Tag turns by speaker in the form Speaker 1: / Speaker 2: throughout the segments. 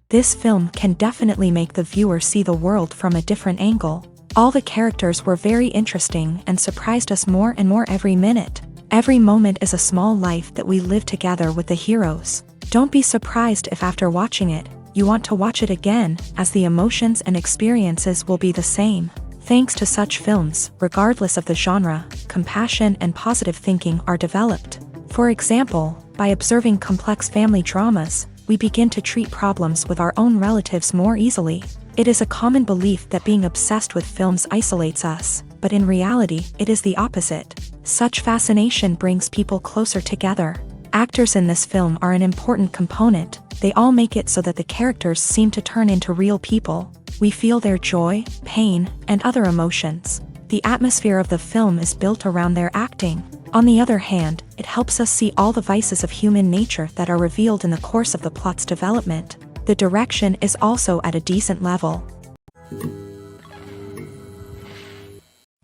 Speaker 1: This film can definitely make the viewer see the world from a different angle. All the characters were very interesting and surprised us more and more every minute. Every moment is a small life that we live together with the heroes. Don't be surprised if after watching it, you want to watch it again, as the emotions and experiences will be the same. Thanks to such films, regardless of the genre, compassion and positive thinking are developed. For example, by observing complex family dramas, we begin to treat problems with our own relatives more easily. It is a common belief that being obsessed with films isolates us, but in reality, it is the opposite. Such fascination brings people closer together. Actors in this film are an important component. They all make it so that the characters seem to turn into real people. We feel their joy, pain, and other emotions. The atmosphere of the film is built around their acting. On the other hand, it helps us see all the vices of human nature that are revealed in the course of the plot's development. The direction is also at a decent level.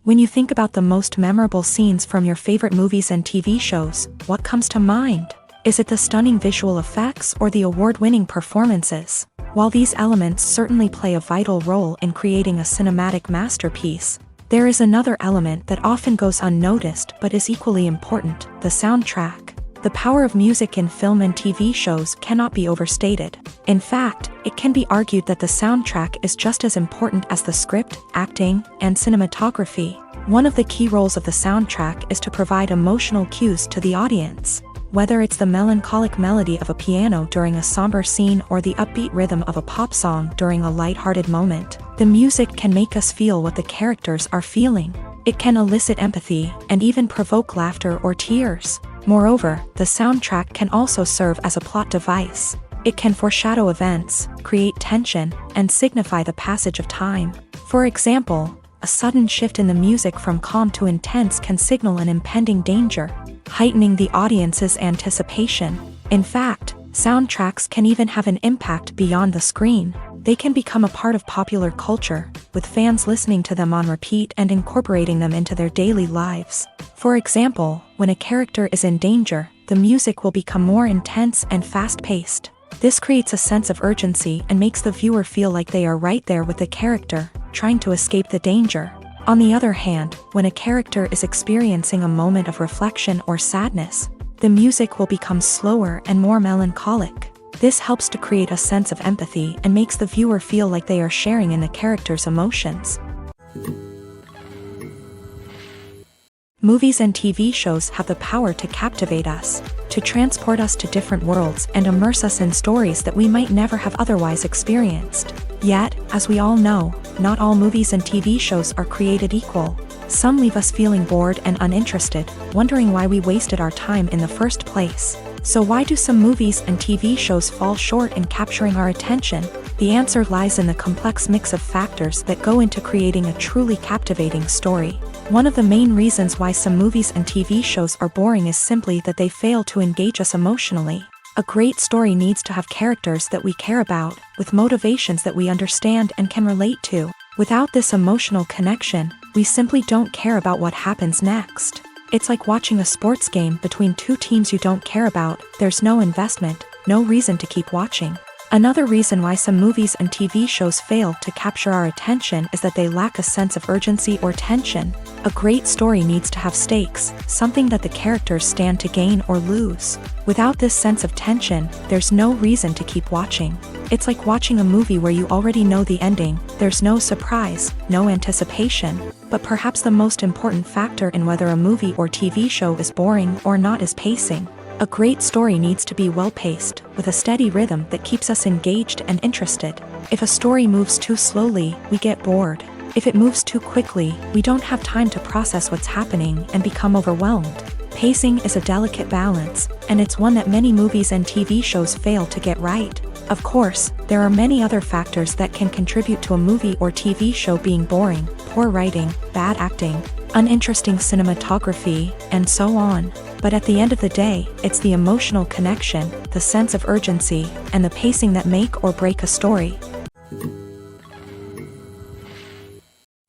Speaker 1: When you think about the most memorable scenes from your favorite movies and TV shows, what comes to mind? Is it the stunning visual effects or the award-winning performances? While these elements certainly play a vital role in creating a cinematic masterpiece, there is another element that often goes unnoticed but is equally important: the soundtrack. The power of music in film and TV shows cannot be overstated. In fact, it can be argued that the soundtrack is just as important as the script, acting, and cinematography. One of the key roles of the soundtrack is to provide emotional cues to the audience. Whether it's the melancholic melody of a piano during a somber scene or the upbeat rhythm of a pop song during a light-hearted moment, the music can make us feel what the characters are feeling. It can elicit empathy and even provoke laughter or tears. Moreover, the soundtrack can also serve as a plot device. It can foreshadow events, create tension, and signify the passage of time. For example, a sudden shift in the music from calm to intense can signal an impending danger, heightening the audience's anticipation. In fact, soundtracks can even have an impact beyond the screen. They can become a part of popular culture, with fans listening to them on repeat and incorporating them into their daily lives. For example, when a character is in danger, the music will become more intense and fast-paced. This creates a sense of urgency and makes the viewer feel like they are right there with the character, trying to escape the danger. On the other hand, when a character is experiencing a moment of reflection or sadness, the music will become slower and more melancholic. This helps to create a sense of empathy and makes the viewer feel like they are sharing in the character's emotions. Movies and TV shows have the power to captivate us, to transport us to different worlds and immerse us in stories that we might never have otherwise experienced. Yet, as we all know, not all movies and TV shows are created equal. Some leave us feeling bored and uninterested, wondering why we wasted our time in the first place. So why do some movies and TV shows fall short in capturing our attention? The answer lies in the complex mix of factors that go into creating a truly captivating story. One of the main reasons why some movies and TV shows are boring is simply that they fail to engage us emotionally. A great story needs to have characters that we care about, with motivations that we understand and can relate to. Without this emotional connection, we simply don't care about what happens next. It's like watching a sports game between two teams you don't care about. There's no investment, no reason to keep watching. Another reason why some movies and TV shows fail to capture our attention is that they lack a sense of urgency or tension. A great story needs to have stakes, something that the characters stand to gain or lose. Without this sense of tension, there's no reason to keep watching. It's like watching a movie where you already know the ending. There's no surprise, no anticipation. But perhaps the most important factor in whether a movie or TV show is boring or not is pacing. A great story needs to be well-paced, with a steady rhythm that keeps us engaged and interested. If a story moves too slowly, we get bored. If it moves too quickly, we don't have time to process what's happening and become overwhelmed. Pacing is a delicate balance, and it's one that many movies and TV shows fail to get right. Of course, there are many other factors that can contribute to a movie or TV show being boring: poor writing, bad acting, uninteresting cinematography, and so on. But at the end of the day, it's the emotional connection, the sense of urgency, and the pacing that make or break a story.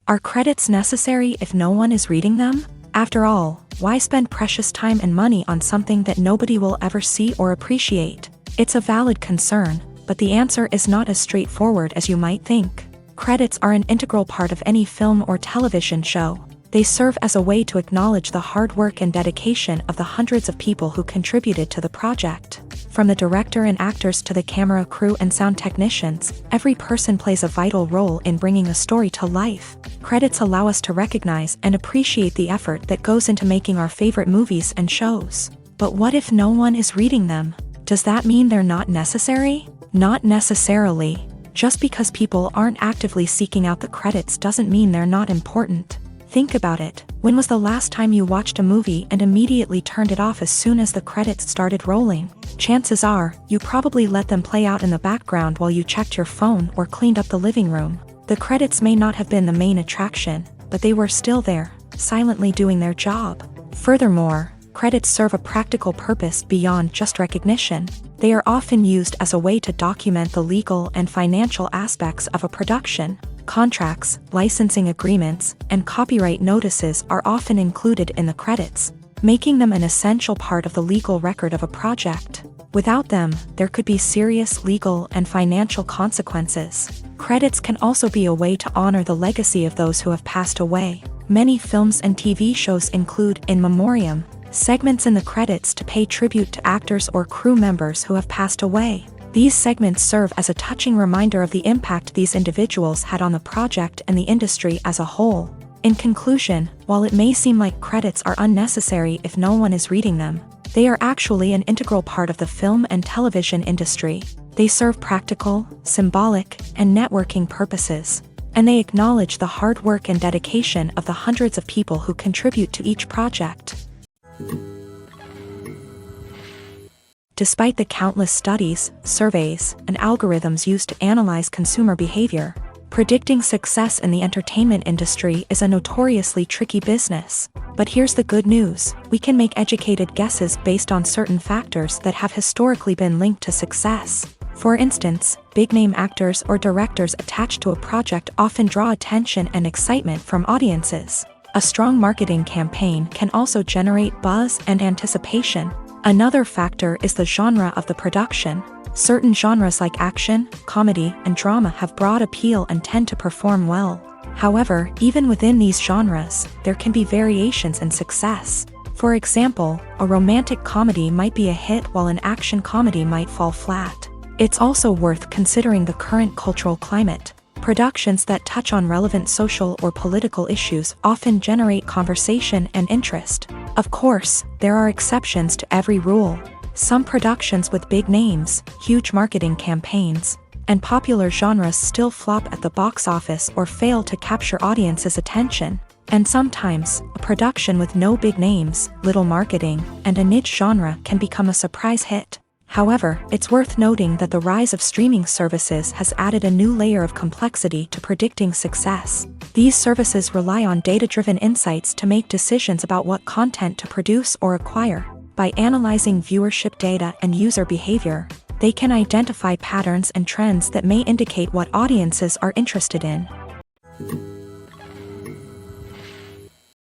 Speaker 1: Are credits necessary if no one is reading them? After all, why spend precious time and money on something that nobody will ever see or appreciate? It's a valid concern, But the answer is not as straightforward as you might think. Credits are an integral part of any film or television show. They serve as a way to acknowledge the hard work and dedication of the hundreds of people who contributed to the project. From the director and actors to the camera crew and sound technicians, every person plays a vital role in bringing a story to life. Credits allow us to recognize and appreciate the effort that goes into making our favorite movies and shows. But what if no one is reading them? Does that mean they're not necessary? Not necessarily. Just because people aren't actively seeking out the credits doesn't mean they're not important. Think about it. When was the last time you watched a movie and immediately turned it off as soon as the credits started rolling? Chances are, you probably let them play out in the background while you checked your phone or cleaned up the living room. The credits may not have been the main attraction, but they were still there, silently doing their job. Furthermore, credits serve a practical purpose beyond just recognition. They are often used as a way to document the legal and financial aspects of a production. Contracts, licensing agreements, and copyright notices are often included in the credits, making them an essential part of the legal record of a project. Without them, there could be serious legal and financial consequences. Credits can also be a way to honor the legacy of those who have passed away. Many films and TV shows include in memoriam segments in the credits to pay tribute to actors or crew members who have passed away. These segments serve as a touching reminder of the impact these individuals had on the project and the industry as a whole. In conclusion, while it may seem like credits are unnecessary if no one is reading them, they are actually an integral part of the film and television industry. They serve practical, symbolic, and networking purposes, and they acknowledge the hard work and dedication of the hundreds of people who contribute to each project. Despite the countless studies, surveys, and algorithms used to analyze consumer behavior, predicting success in the entertainment industry is a notoriously tricky business. But here's the good news: we can make educated guesses based on certain factors that have historically been linked to success. For instance, big-name actors or directors attached to a project often draw attention and excitement from audiences. A strong marketing campaign can also generate buzz and anticipation. Another factor is the genre of the production. Certain genres like action, comedy, and drama have broad appeal and tend to perform well. However, even within these genres, there can be variations in success. For example, a romantic comedy might be a hit while an action comedy might fall flat. It's also worth considering the current cultural climate. Productions that touch on relevant social or political issues often generate conversation and interest. Of course, there are exceptions to every rule. Some productions with big names, huge marketing campaigns, and popular genres still flop at the box office or fail to capture audiences' attention. And sometimes, a production with no big names, little marketing, and a niche genre can become a surprise hit. However, it's worth noting that the rise of streaming services has added a new layer of complexity to predicting success. These services rely on data-driven insights to make decisions about what content to produce or acquire. By analyzing viewership data and user behavior, they can identify patterns and trends that may indicate what audiences are interested in.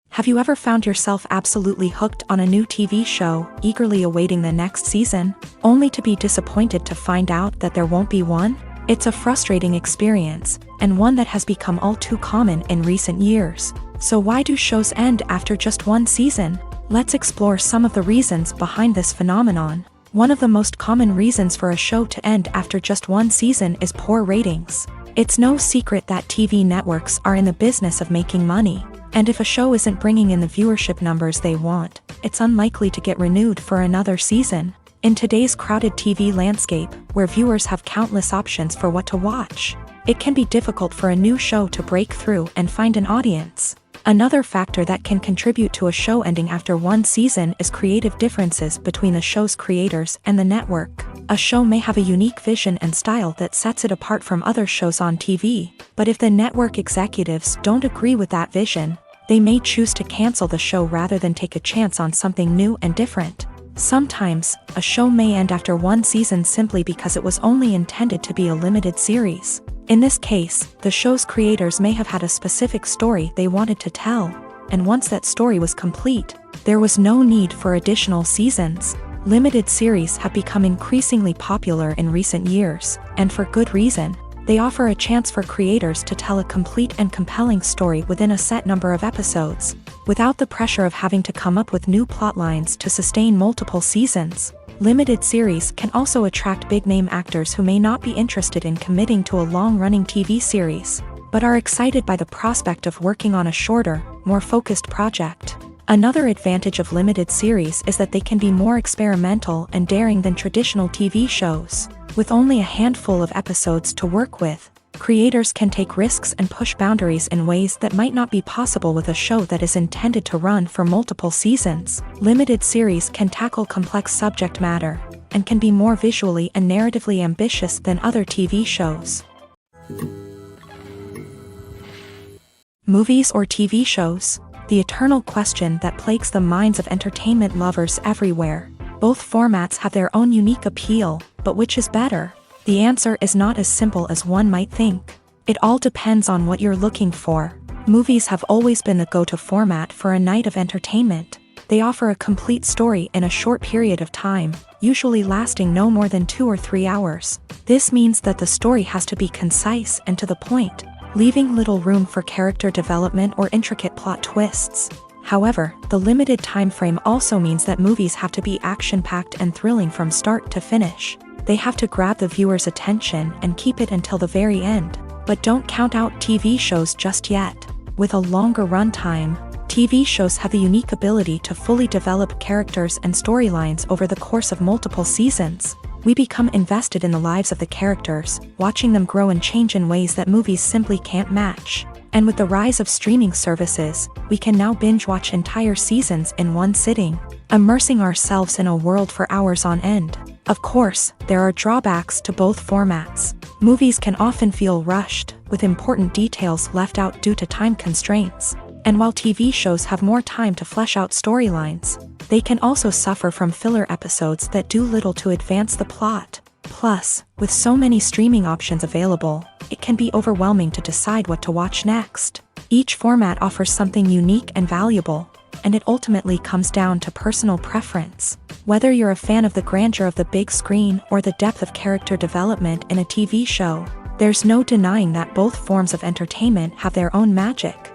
Speaker 1: Have you ever found yourself absolutely hooked on a new TV show, eagerly awaiting the next season, only to be disappointed to find out that there won't be one? It's a frustrating experience, and one that has become all too common in recent years. So why do shows end after just one season? Let's explore some of the reasons behind this phenomenon. One of the most common reasons for a show to end after just one season is poor ratings. It's no secret that TV networks are in the business of making money. And if a show isn't bringing in the viewership numbers they want, it's unlikely to get renewed for another season. In today's crowded TV landscape, where viewers have countless options for what to watch, it can be difficult for a new show to break through and find an audience. Another factor that can contribute to a show ending after one season is creative differences between the show's creators and the network. A show may have a unique vision and style that sets it apart from other shows on TV, but if the network executives don't agree with that vision, they may choose to cancel the show rather than take a chance on something new and different. Sometimes, a show may end after one season simply because it was only intended to be a limited series. In this case, the show's creators may have had a specific story they wanted to tell, and once that story was complete, there was no need for additional seasons. Limited series have become increasingly popular in recent years, and for good reason. They offer a chance for creators to tell a complete and compelling story within a set number of episodes, without the pressure of having to come up with new plotlines to sustain multiple seasons. Limited series can also attract big-name actors who may not be interested in committing to a long-running TV series, but are excited by the prospect of working on a shorter, more focused project. Another advantage of limited series is that they can be more experimental and daring than traditional TV shows. With only a handful of episodes to work with, creators can take risks and push boundaries in ways that might not be possible with a show that is intended to run for multiple seasons. Limited series can tackle complex subject matter, and can be more visually and narratively ambitious than other TV shows. Movies or TV shows? The eternal question that plagues the minds of entertainment lovers everywhere. Both formats have their own unique appeal, but which is better? The answer is not as simple as one might think. It all depends on what you're looking for. Movies have always been the go-to format for a night of entertainment. They offer a complete story in a short period of time, usually lasting no more than 2 or 3 hours. This means that the story has to be concise and to the point, leaving little room for character development or intricate plot twists. However, the limited time frame also means that movies have to be action-packed and thrilling from start to finish. They have to grab the viewer's attention and keep it until the very end. But don't count out TV shows just yet. With a longer runtime, TV shows have the unique ability to fully develop characters and storylines over the course of multiple seasons. We become invested in the lives of the characters, watching them grow and change in ways that movies simply can't match. And with the rise of streaming services, we can now binge-watch entire seasons in one sitting, immersing ourselves in a world for hours on end. Of course, there are drawbacks to both formats. Movies can often feel rushed, with important details left out due to time constraints. And while TV shows have more time to flesh out storylines, they can also suffer from filler episodes that do little to advance the plot. Plus, with so many streaming options available, it can be overwhelming to decide what to watch next. Each format offers something unique and valuable, and it ultimately comes down to personal preference. Whether you're a fan of the grandeur of the big screen or the depth of character development in a TV show, there's no denying that both forms of entertainment have their own magic.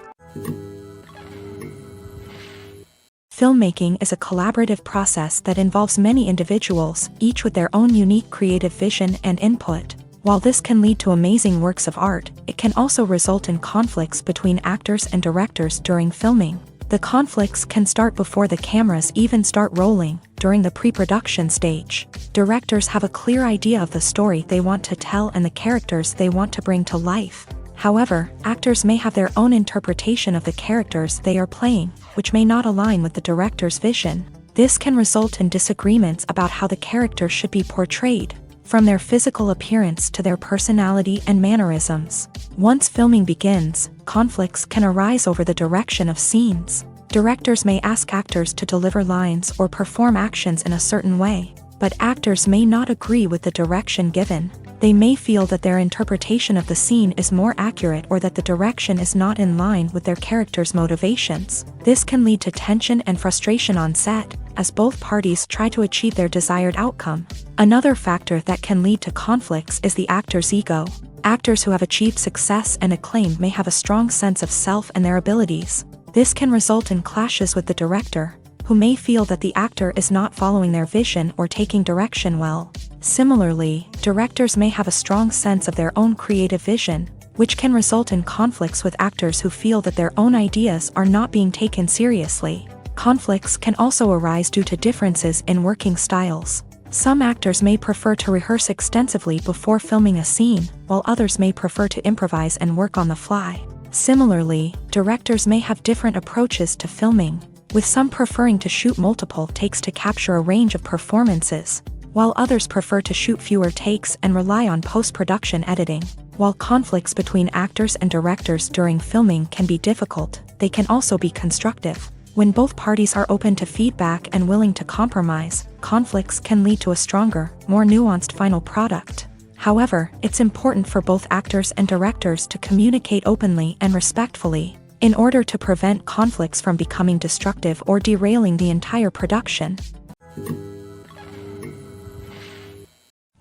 Speaker 1: Filmmaking is a collaborative process that involves many individuals, each with their own unique creative vision and input. While this can lead to amazing works of art, it can also result in conflicts between actors and directors during filming. The conflicts can start before the cameras even start rolling, during the pre-production stage. Directors have a clear idea of the story they want to tell and the characters they want to bring to life. However, actors may have their own interpretation of the characters they are playing, which may not align with the director's vision. This can result in disagreements about how the characters should be portrayed, from their physical appearance to their personality and mannerisms. Once filming begins, conflicts can arise over the direction of scenes. Directors may ask actors to deliver lines or perform actions in a certain way, but actors may not agree with the direction given. They may feel that their interpretation of the scene is more accurate or that the direction is not in line with their character's motivations. This can lead to tension and frustration on set, as both parties try to achieve their desired outcome. Another factor that can lead to conflicts is the actor's ego. Actors who have achieved success and acclaim may have a strong sense of self and their abilities. This can result in clashes with the director, who may feel that the actor is not following their vision or taking direction well. Similarly, directors may have a strong sense of their own creative vision, which can result in conflicts with actors who feel that their own ideas are not being taken seriously. Conflicts can also arise due to differences in working styles. Some actors may prefer to rehearse extensively before filming a scene, while others may prefer to improvise and work on the fly. Similarly, directors may have different approaches to filming, with some preferring to shoot multiple takes to capture a range of performances, while others prefer to shoot fewer takes and rely on post-production editing. While conflicts between actors and directors during filming can be difficult, they can also be constructive. When both parties are open to feedback and willing to compromise, conflicts can lead to a stronger, more nuanced final product. However, it's important for both actors and directors to communicate openly and respectfully, in order to prevent conflicts from becoming destructive or derailing the entire production.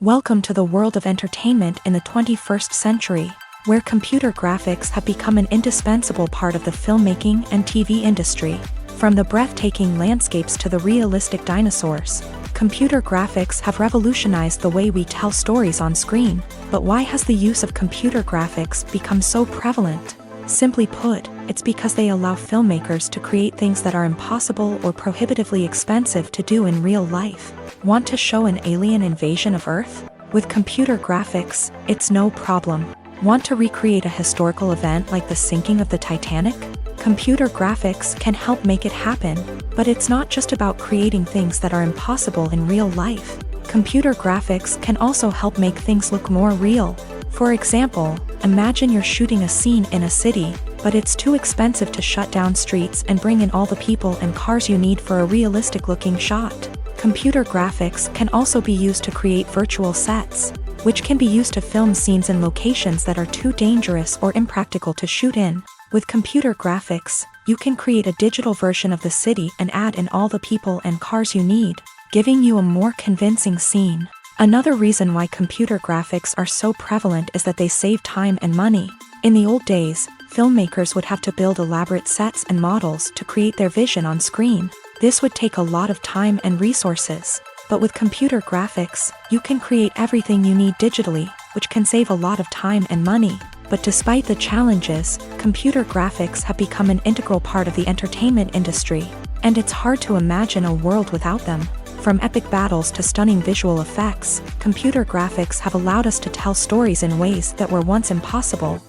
Speaker 1: Welcome to the world of entertainment in the 21st century, where computer graphics have become an indispensable part of the filmmaking and TV industry. From the breathtaking landscapes to the realistic dinosaurs, computer graphics have revolutionized the way we tell stories on screen. But why has the use of computer graphics become so prevalent? Simply put, it's because they allow filmmakers to create things that are impossible or prohibitively expensive to do in real life. Want to show an alien invasion of Earth? With computer graphics, it's no problem. Want to recreate a historical event like the sinking of the Titanic? Computer graphics can help make it happen, but it's not just about creating things that are impossible in real life. Computer graphics can also help make things look more real. For example, imagine you're shooting a scene in a city, but it's too expensive to shut down streets and bring in all the people and cars you need for a realistic-looking shot. Computer graphics can also be used to create virtual sets, which can be used to film scenes in locations that are too dangerous or impractical to shoot in. With computer graphics, you can create a digital version of the city and add in all the people and cars you need, giving you a more convincing scene. Another reason why computer graphics are so prevalent is that they save time and money. In the old days, filmmakers would have to build elaborate sets and models to create their vision on screen. This would take a lot of time and resources. But with computer graphics, you can create everything you need digitally, which can save a lot of time and money. But despite the challenges, computer graphics have become an integral part of the entertainment industry, and it's hard to imagine a world without them. From epic battles to stunning visual effects, computer graphics have allowed us to tell stories in ways that were once impossible.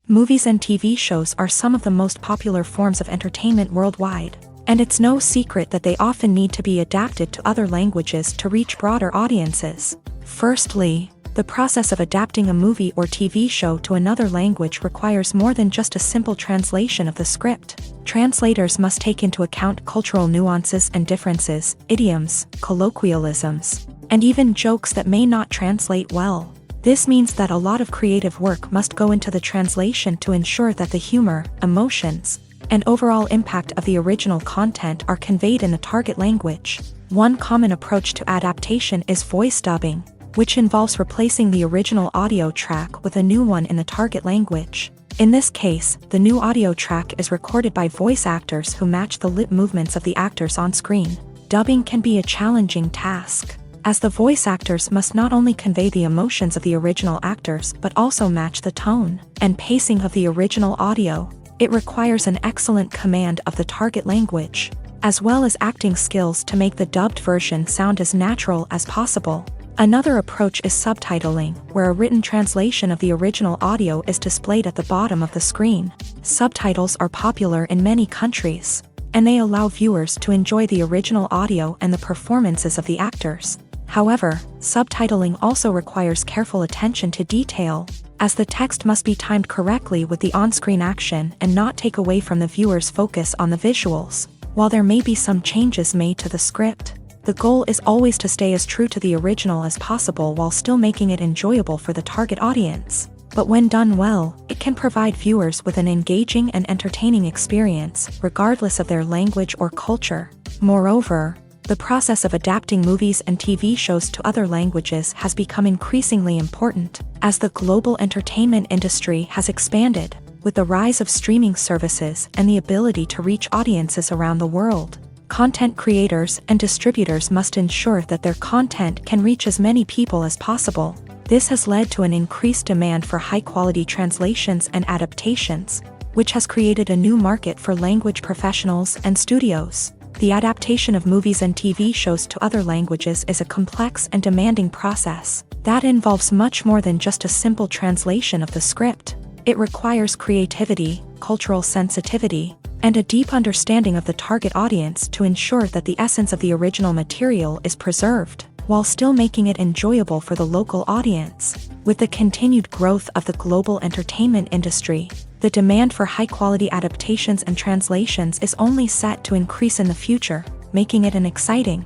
Speaker 1: Movies and TV shows are some of the most popular forms of entertainment worldwide, and it's no secret that they often need to be adapted to other languages to reach broader audiences. Firstly, the process of adapting a movie or TV show to another language requires more than just a simple translation of the script. Translators must take into account cultural nuances and differences, idioms, colloquialisms, and even jokes that may not translate well. This means that a lot of creative work must go into the translation to ensure that the humor, emotions, and overall impact of the original content are conveyed in the target language. One common approach to adaptation is voice dubbing, which involves replacing the original audio track with a new one in the target language. In this case, the new audio track is recorded by voice actors who match the lip movements of the actors on screen. Dubbing can be a challenging task, as the voice actors must not only convey the emotions of the original actors but also match the tone and pacing of the original audio. It requires an excellent command of the target language, as well as acting skills to make the dubbed version sound as natural as possible. Another approach is subtitling, where a written translation of the original audio is displayed at the bottom of the screen. Subtitles are popular in many countries, and they allow viewers to enjoy the original audio and the performances of the actors. However, subtitling also requires careful attention to detail, as the text must be timed correctly with the on-screen action and not take away from the viewer's focus on the visuals. While there may be some changes made to the script, the goal is always to stay as true to the original as possible while still making it enjoyable for the target audience. But when done well, it can provide viewers with an engaging and entertaining experience, regardless of their language or culture. Moreover, the process of adapting movies and TV shows to other languages has become increasingly important, as the global entertainment industry has expanded, with the rise of streaming services and the ability to reach audiences around the world. Content creators and distributors must ensure that their content can reach as many people as possible. This has led to an increased demand for high-quality translations and adaptations, which has created a new market for language professionals and studios. The adaptation of movies and TV shows to other languages is a complex and demanding process that involves much more than just a simple translation of the script. It requires creativity, cultural sensitivity, and a deep understanding of the target audience to ensure that the essence of the original material is preserved, while still making it enjoyable for the local audience. With the continued growth of the global entertainment industry, the demand for high-quality adaptations and translations is only set to increase in the future, making it an exciting.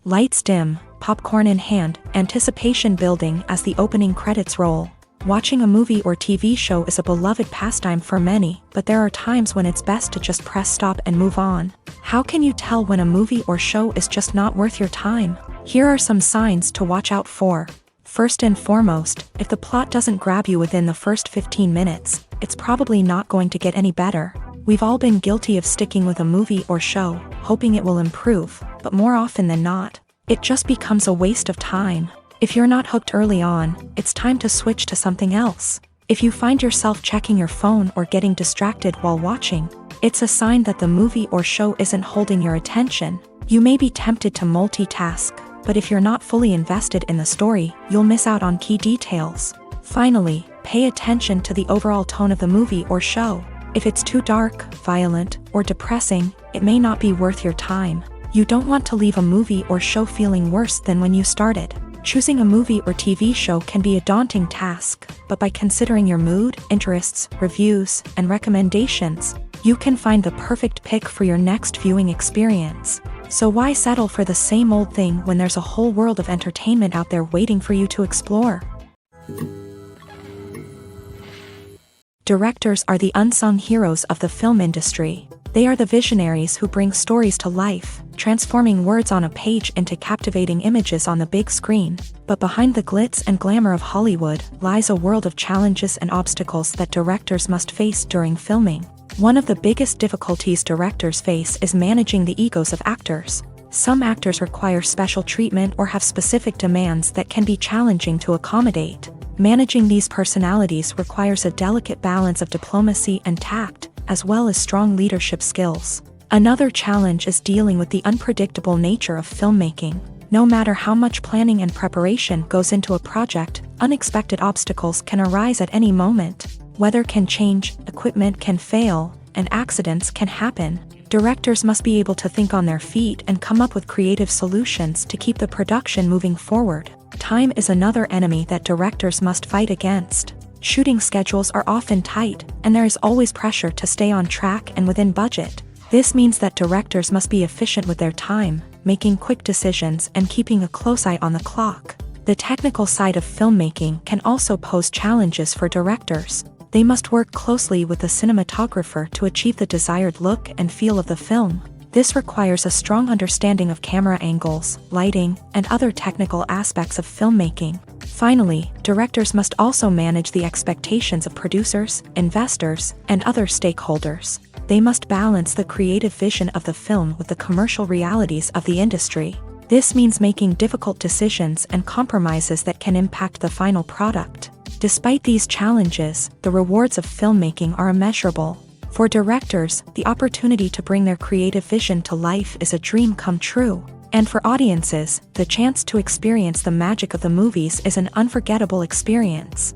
Speaker 1: Lights dim, popcorn in hand, anticipation building as the opening credits roll. Watching a movie or TV show is a beloved pastime for many, but there are times when it's best to just press stop and move on. How can you tell when a movie or show is just not worth your time? Here are some signs to watch out for. First and foremost, if the plot doesn't grab you within the first 15 minutes, it's probably not going to get any better. We've all been guilty of sticking with a movie or show, hoping it will improve, but more often than not, it just becomes a waste of time. If you're not hooked early on, it's time to switch to something else. If you find yourself checking your phone or getting distracted while watching, it's a sign that the movie or show isn't holding your attention. You may be tempted to multitask, but if you're not fully invested in the story, you'll miss out on key details. Finally, pay attention to the overall tone of the movie or show. If it's too dark, violent, or depressing, it may not be worth your time. You don't want to leave a movie or show feeling worse than when you started. Choosing a movie or TV show can be a daunting task, but by considering your mood, interests, reviews, and recommendations, you can find the perfect pick for your next viewing experience. So why settle for the same old thing when there's a whole world of entertainment out there waiting for you to explore? Directors are the unsung heroes of the film industry. They are the visionaries who bring stories to life, transforming words on a page into captivating images on the big screen. But behind the glitz and glamour of Hollywood lies a world of challenges and obstacles that directors must face during filming. One of the biggest difficulties directors face is managing the egos of actors. Some actors require special treatment or have specific demands that can be challenging to accommodate. Managing these personalities requires a delicate balance of diplomacy and tact, as well as strong leadership skills. Another challenge is dealing with the unpredictable nature of filmmaking. No matter how much planning and preparation goes into a project, unexpected obstacles can arise at any moment. Weather can change, equipment can fail, and accidents can happen. Directors must be able to think on their feet and come up with creative solutions to keep the production moving forward. Time is another enemy that directors must fight against. Shooting schedules are often tight, and there is always pressure to stay on track and within budget. This means that directors must be efficient with their time, making quick decisions and keeping a close eye on the clock. The technical side of filmmaking can also pose challenges for directors. They must work closely with the cinematographer to achieve the desired look and feel of the film. This requires a strong understanding of camera angles, lighting, and other technical aspects of filmmaking. Finally, directors must also manage the expectations of producers, investors, and other stakeholders. They must balance the creative vision of the film with the commercial realities of the industry. This means making difficult decisions and compromises that can impact the final product. Despite these challenges, the rewards of filmmaking are immeasurable. For directors, the opportunity to bring their creative vision to life is a dream come true. And for audiences, the chance to experience the magic of the movies is an unforgettable experience.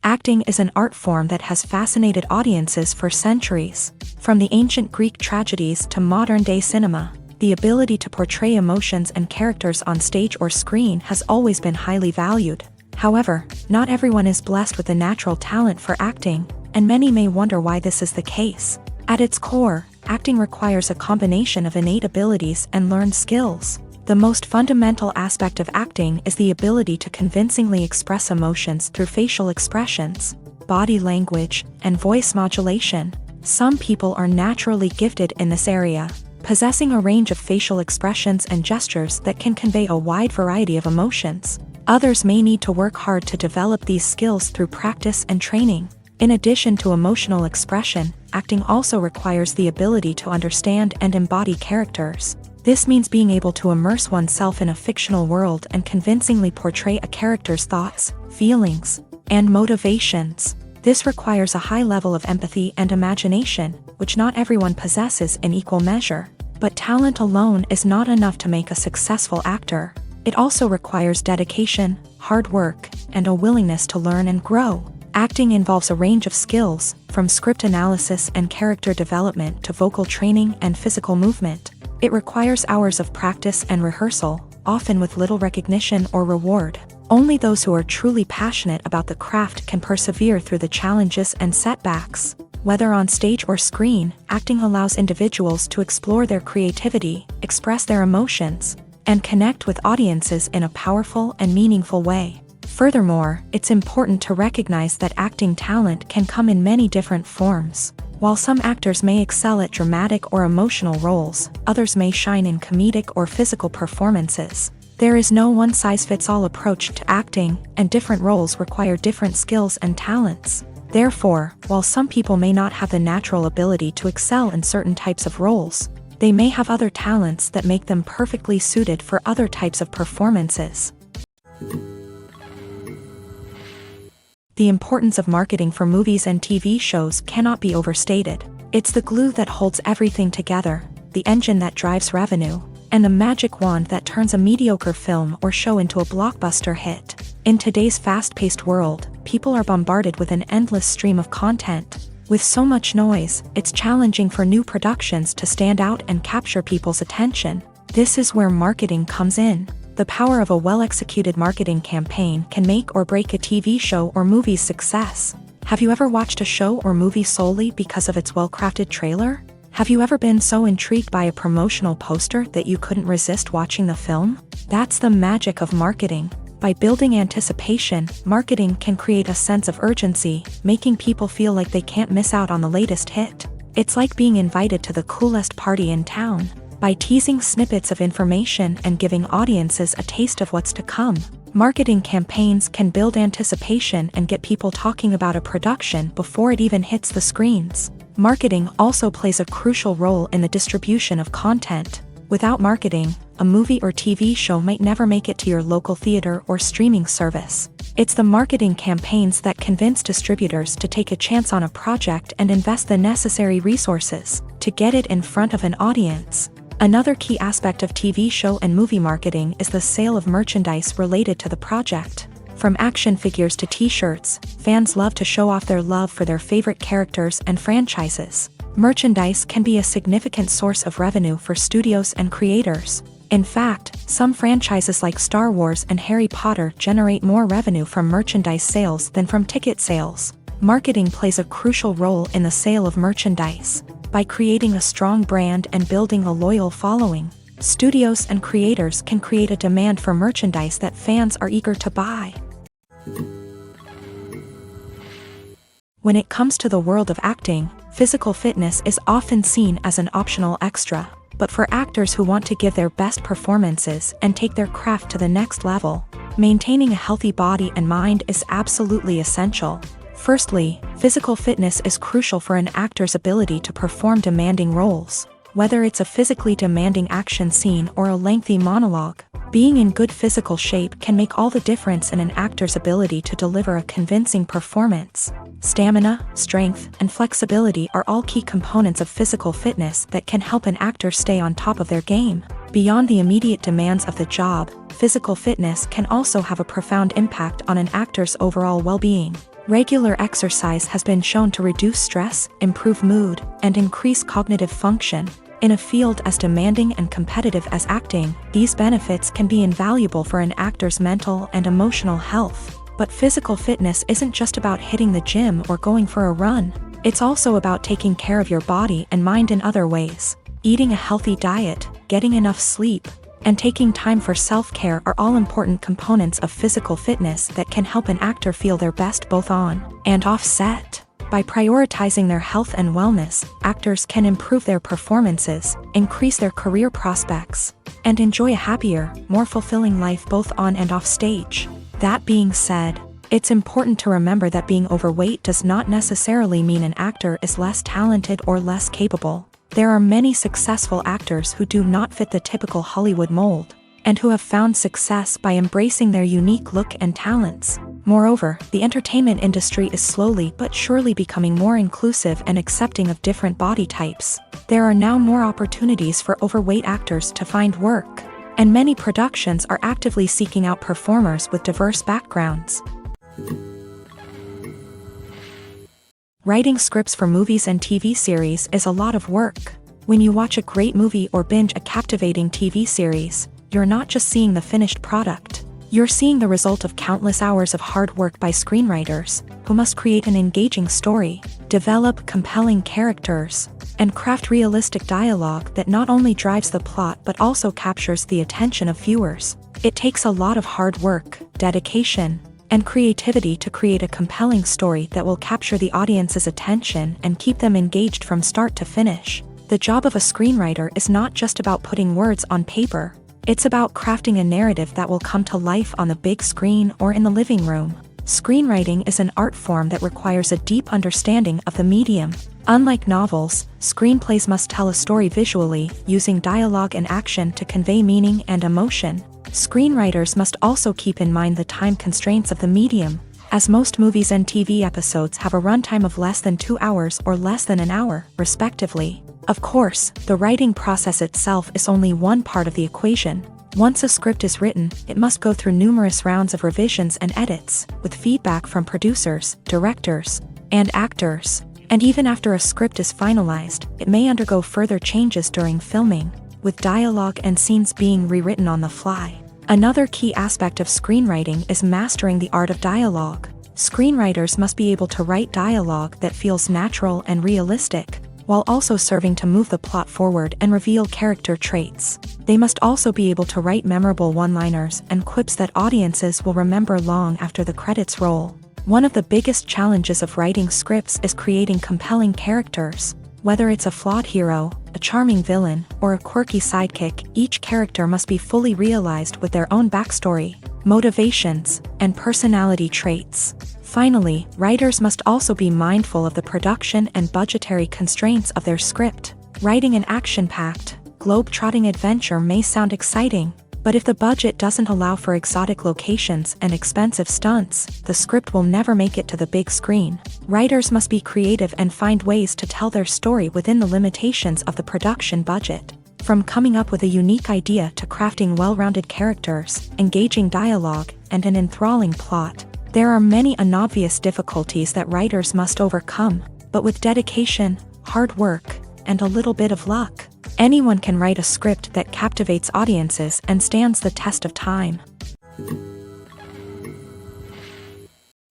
Speaker 1: Acting is an art form that has fascinated audiences for centuries. From the ancient Greek tragedies to modern-day cinema, the ability to portray emotions and characters on stage or screen has always been highly valued. However, not everyone is blessed with a natural talent for acting, and many may wonder why this is the case. At its core, acting requires a combination of innate abilities and learned skills. The most fundamental aspect of acting is the ability to convincingly express emotions through facial expressions, body language, and voice modulation. Some people are naturally gifted in this area, possessing a range of facial expressions and gestures that can convey a wide variety of emotions. Others may need to work hard to develop these skills through practice and training. In addition to emotional expression, acting also requires the ability to understand and embody characters. This means being able to immerse oneself in a fictional world and convincingly portray a character's thoughts, feelings, and motivations. This requires a high level of empathy and imagination, which not everyone possesses in equal measure. But talent alone is not enough to make a successful actor. It also requires dedication, hard work, and a willingness to learn and grow. Acting involves a range of skills, from script analysis and character development to vocal training and physical movement. It requires hours of practice and rehearsal, often with little recognition or reward. Only those who are truly passionate about the craft can persevere through the challenges and setbacks. Whether on stage or screen, acting allows individuals to explore their creativity, express their emotions, and connect with audiences in a powerful and meaningful way. Furthermore, it's important to recognize that acting talent can come in many different forms. While some actors may excel at dramatic or emotional roles, others may shine in comedic or physical performances. There is no one-size-fits-all approach to acting, and different roles require different skills and talents. Therefore, while some people may not have the natural ability to excel in certain types of roles, they may have other talents that make them perfectly suited for other types of performances. The importance of marketing for movies and TV shows cannot be overstated. It's the glue that holds everything together, the engine that drives revenue, and the magic wand that turns a mediocre film or show into a blockbuster hit. In today's fast-paced world, people are bombarded with an endless stream of content. With so much noise, it's challenging for new productions to stand out and capture people's attention. This is where marketing comes in. The power of a well-executed marketing campaign can make or break a TV show or movie's success. Have you ever watched a show or movie solely because of its well-crafted trailer? Have you ever been so intrigued by a promotional poster that you couldn't resist watching the film? That's the magic of marketing. By building anticipation, marketing can create a sense of urgency, making people feel like they can't miss out on the latest hit. It's like being invited to the coolest party in town. By teasing snippets of information and giving audiences a taste of what's to come, marketing campaigns can build anticipation and get people talking about a production before it even hits the screens. Marketing also plays a crucial role in the distribution of content. Without marketing, a movie or TV show might never make it to your local theater or streaming service. It's the marketing campaigns that convince distributors to take a chance on a project and invest the necessary resources to get it in front of an audience. Another key aspect of TV show and movie marketing is the sale of merchandise related to the project. From action figures to t-shirts, fans love to show off their love for their favorite characters and franchises. Merchandise can be a significant source of revenue for studios and creators. In fact, some franchises like Star Wars and Harry Potter generate more revenue from merchandise sales than from ticket sales. Marketing plays a crucial role in the sale of merchandise. By creating a strong brand and building a loyal following, studios and creators can create a demand for merchandise that fans are eager to buy. When it comes to the world of acting, physical fitness is often seen as an optional extra. But for actors who want to give their best performances and take their craft to the next level, maintaining a healthy body and mind is absolutely essential. Firstly, physical fitness is crucial for an actor's ability to perform demanding roles. Whether it's a physically demanding action scene or a lengthy monologue, being in good physical shape can make all the difference in an actor's ability to deliver a convincing performance. Stamina, strength, and flexibility are all key components of physical fitness that can help an actor stay on top of their game. Beyond the immediate demands of the job, physical fitness can also have a profound impact on an actor's overall well-being. Regular exercise has been shown to reduce stress, improve mood, and increase cognitive function. In a field as demanding and competitive as acting, these benefits can be invaluable for an actor's mental and emotional health. But physical fitness isn't just about hitting the gym or going for a run. It's also about taking care of your body and mind in other ways. Eating a healthy diet, getting enough sleep, and taking time for self-care are all important components of physical fitness that can help an actor feel their best both on and off set. By prioritizing their health and wellness, actors can improve their performances, increase their career prospects, and enjoy a happier, more fulfilling life both on and off stage. That being said, it's important to remember that being overweight does not necessarily mean an actor is less talented or less capable. There are many successful actors who do not fit the typical Hollywood mold, and who have found success by embracing their unique look and talents. Moreover, the entertainment industry is slowly but surely becoming more inclusive and accepting of different body types. There are now more opportunities for overweight actors to find work, and many productions are actively seeking out performers with diverse backgrounds. Writing scripts for movies and TV series is a lot of work. When you watch a great movie or binge a captivating TV series, you're not just seeing the finished product. You're seeing the result of countless hours of hard work by screenwriters, who must create an engaging story, develop compelling characters, and craft realistic dialogue that not only drives the plot but also captures the attention of viewers. It takes a lot of hard work, dedication, and creativity to create a compelling story that will capture the audience's attention and keep them engaged from start to finish. The job of a screenwriter is not just about putting words on paper. It's about crafting a narrative that will come to life on the big screen or in the living room. Screenwriting is an art form that requires a deep understanding of the medium. Unlike novels, screenplays must tell a story visually, using dialogue and action to convey meaning and emotion. Screenwriters must also keep in mind the time constraints of the medium, as most movies and TV episodes have a runtime of less than 2 hours or less than an hour, respectively. Of course, the writing process itself is only one part of the equation. Once a script is written, it must go through numerous rounds of revisions and edits, with feedback from producers, directors, and actors. And even after a script is finalized, it may undergo further changes during filming, with dialogue and scenes being rewritten on the fly. Another key aspect of screenwriting is mastering the art of dialogue. Screenwriters must be able to write dialogue that feels natural and realistic, while also serving to move the plot forward and reveal character traits. They must also be able to write memorable one-liners and quips that audiences will remember long after the credits roll. One of the biggest challenges of writing scripts is creating compelling characters. Whether it's a flawed hero, a charming villain, or a quirky sidekick, each character must be fully realized with their own backstory, motivations, and personality traits. Finally, writers must also be mindful of the production and budgetary constraints of their script. Writing an action-packed, globe-trotting adventure may sound exciting, but if the budget doesn't allow for exotic locations and expensive stunts, the script will never make it to the big screen. Writers must be creative and find ways to tell their story within the limitations of the production budget. From coming up with a unique idea to crafting well-rounded characters, engaging dialogue, and an enthralling plot, there are many unobvious difficulties that writers must overcome, but with dedication, hard work, and a little bit of luck, anyone can write a script that captivates audiences and stands the test of time.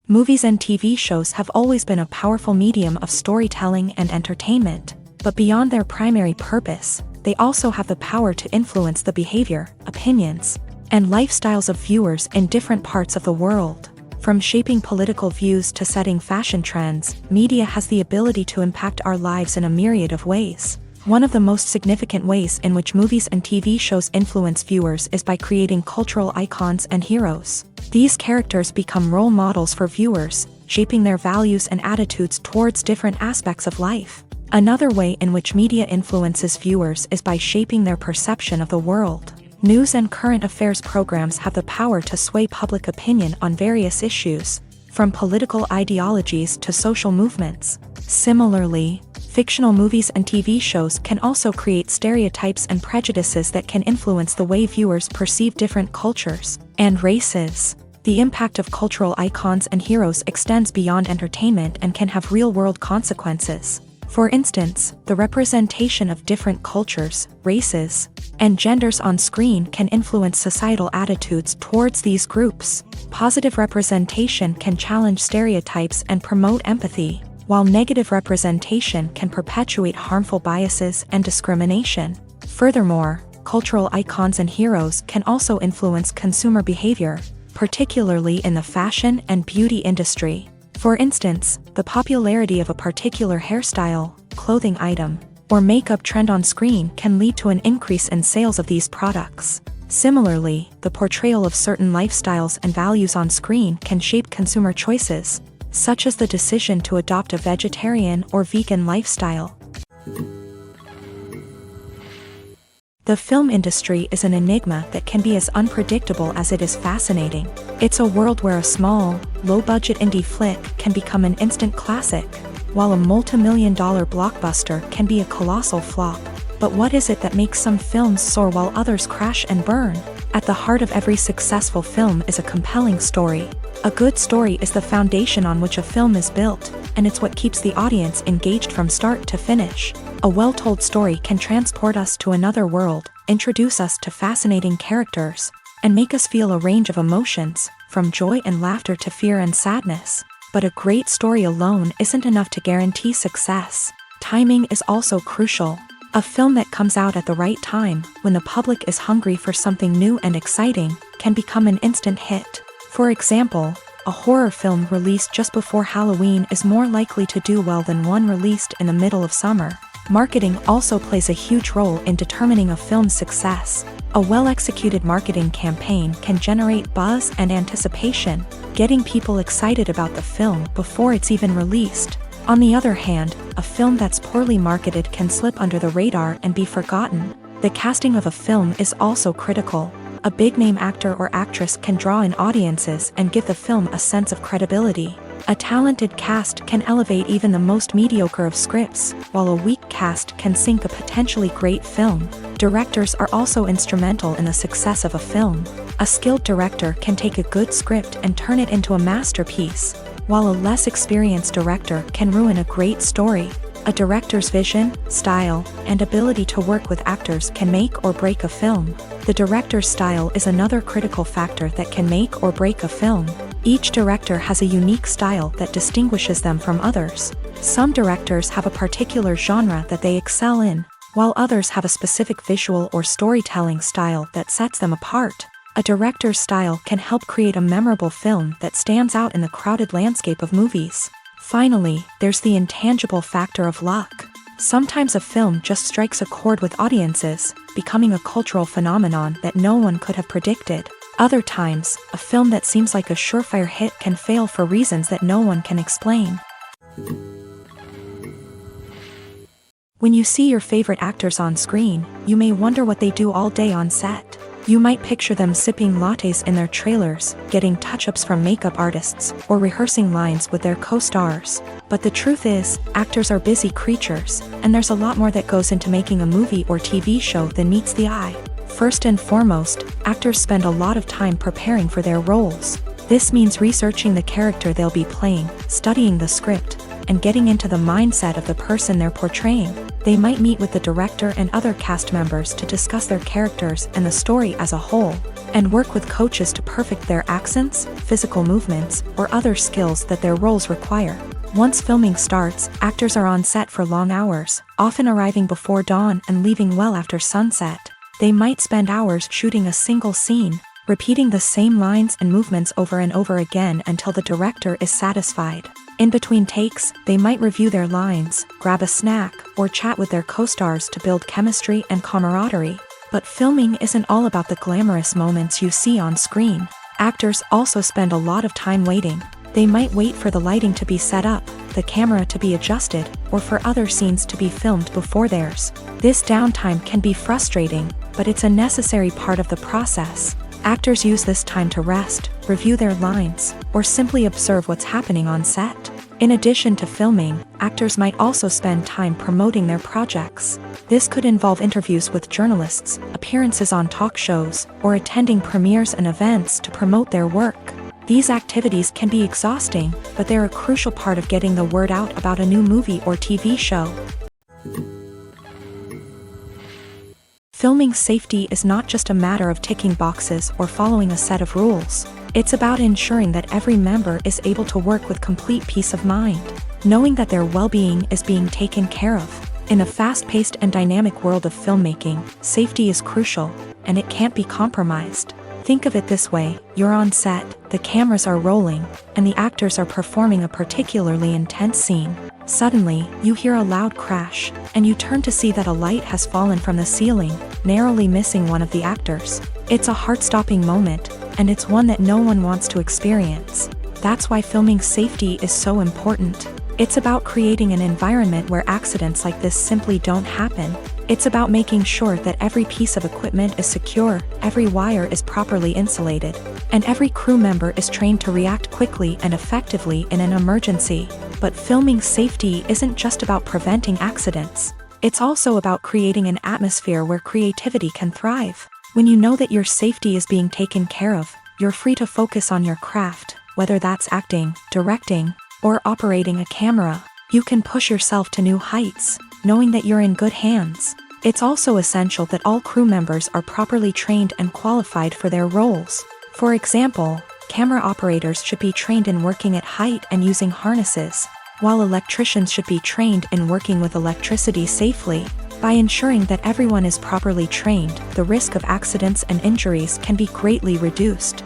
Speaker 1: Movies and TV shows have always been a powerful medium of storytelling and entertainment, but beyond their primary purpose, they also have the power to influence the behavior, opinions, and lifestyles of viewers in different parts of the world. From shaping political views to setting fashion trends, media has the ability to impact our lives in a myriad of ways. One of the most significant ways in which movies and TV shows influence viewers is by creating cultural icons and heroes. These characters become role models for viewers, shaping their values and attitudes towards different aspects of life. Another way in which media influences viewers is by shaping their perception of the world. News and current affairs programs have the power to sway public opinion on various issues, from political ideologies to social movements. Similarly, fictional movies and TV shows can also create stereotypes and prejudices that can influence the way viewers perceive different cultures and races. The impact of cultural icons and heroes extends beyond entertainment and can have real-world consequences. For instance, the representation of different cultures, races, and genders on screen can influence societal attitudes towards these groups. Positive representation can challenge stereotypes and promote empathy, while negative representation can perpetuate harmful biases and discrimination. Furthermore, cultural icons and heroes can also influence consumer behavior, particularly in the fashion and beauty industry. For instance, the popularity of a particular hairstyle, clothing item, or makeup trend on screen can lead to an increase in sales of these products. Similarly, the portrayal of certain lifestyles and values on screen can shape consumer choices, such as the decision to adopt a vegetarian or vegan lifestyle. The film industry is an enigma that can be as unpredictable as it is fascinating. It's a world where a small, low-budget indie flick can become an instant classic, while a multi-million-dollar blockbuster can be a colossal flop. But what is it that makes some films soar while others crash and burn? At the heart of every successful film is a compelling story. A good story is the foundation on which a film is built, and it's what keeps the audience engaged from start to finish. A well-told story can transport us to another world, introduce us to fascinating characters, and make us feel a range of emotions, from joy and laughter to fear and sadness. But a great story alone isn't enough to guarantee success. Timing is also crucial. A film that comes out at the right time, when the public is hungry for something new and exciting, can become an instant hit. For example, a horror film released just before Halloween is more likely to do well than one released in the middle of summer. Marketing also plays a huge role in determining a film's success. A well-executed marketing campaign can generate buzz and anticipation, getting people excited about the film before it's even released. On the other hand, a film that's poorly marketed can slip under the radar and be forgotten. The casting of a film is also critical. A big-name actor or actress can draw in audiences and give the film a sense of credibility. A talented cast can elevate even the most mediocre of scripts, while a weak cast can sink a potentially great film. Directors are also instrumental in the success of a film. A skilled director can take a good script and turn it into a masterpiece, while a less experienced director can ruin a great story. A director's vision, style, and ability to work with actors can make or break a film. The director's style is another critical factor that can make or break a film. Each director has a unique style that distinguishes them from others. Some directors have a particular genre that they excel in, while others have a specific visual or storytelling style that sets them apart. A director's style can help create a memorable film that stands out in the crowded landscape of movies. Finally, there's the intangible factor of luck. Sometimes a film just strikes a chord with audiences, becoming a cultural phenomenon that no one could have predicted. Other times, a film that seems like a surefire hit can fail for reasons that no one can explain. When you see your favorite actors on screen, you may wonder what they do all day on set. You might picture them sipping lattes in their trailers, getting touch-ups from makeup artists, or rehearsing lines with their co-stars. But the truth is, actors are busy creatures, and there's a lot more that goes into making a movie or TV show than meets the eye. First and foremost, actors spend a lot of time preparing for their roles. This means researching the character they'll be playing, studying the script, and getting into the mindset of the person they're portraying. They might meet with the director and other cast members to discuss their characters and the story as a whole, and work with coaches to perfect their accents, physical movements, or other skills that their roles require. Once filming starts, actors are on set for long hours, often arriving before dawn and leaving well after sunset. They might spend hours shooting a single scene, repeating the same lines and movements over and over again until the director is satisfied. In between takes, they might review their lines, grab a snack, or chat with their co-stars to build chemistry and camaraderie. But filming isn't all about the glamorous moments you see on screen. Actors also spend a lot of time waiting. They might wait for the lighting to be set up, the camera to be adjusted, or for other scenes to be filmed before theirs. This downtime can be frustrating, but it's a necessary part of the process. Actors use this time to rest, review their lines, or simply observe what's happening on set. In addition to filming, actors might also spend time promoting their projects. This could involve interviews with journalists, appearances on talk shows, or attending premieres and events to promote their work. These activities can be exhausting, but they're a crucial part of getting the word out about a new movie or TV show. Filming safety is not just a matter of ticking boxes or following a set of rules. It's about ensuring that every member is able to work with complete peace of mind, knowing that their well-being is being taken care of. In the fast-paced and dynamic world of filmmaking, safety is crucial, and it can't be compromised. Think of it this way: you're on set, the cameras are rolling, and the actors are performing a particularly intense scene. Suddenly, you hear a loud crash, and you turn to see that a light has fallen from the ceiling, narrowly missing one of the actors. It's a heart-stopping moment, and it's one that no one wants to experience. That's why filming safety is so important. It's about creating an environment where accidents like this simply don't happen. It's about making sure that every piece of equipment is secure, every wire is properly insulated, and every crew member is trained to react quickly and effectively in an emergency. But filming safety isn't just about preventing accidents. It's also about creating an atmosphere where creativity can thrive. When you know that your safety is being taken care of, you're free to focus on your craft, whether that's acting, directing, or operating a camera. You can push yourself to new heights, knowing that you're in good hands. It's also essential that all crew members are properly trained and qualified for their roles. For example, camera operators should be trained in working at height and using harnesses, while electricians should be trained in working with electricity safely. By ensuring that everyone is properly trained, the risk of accidents and injuries can be greatly reduced.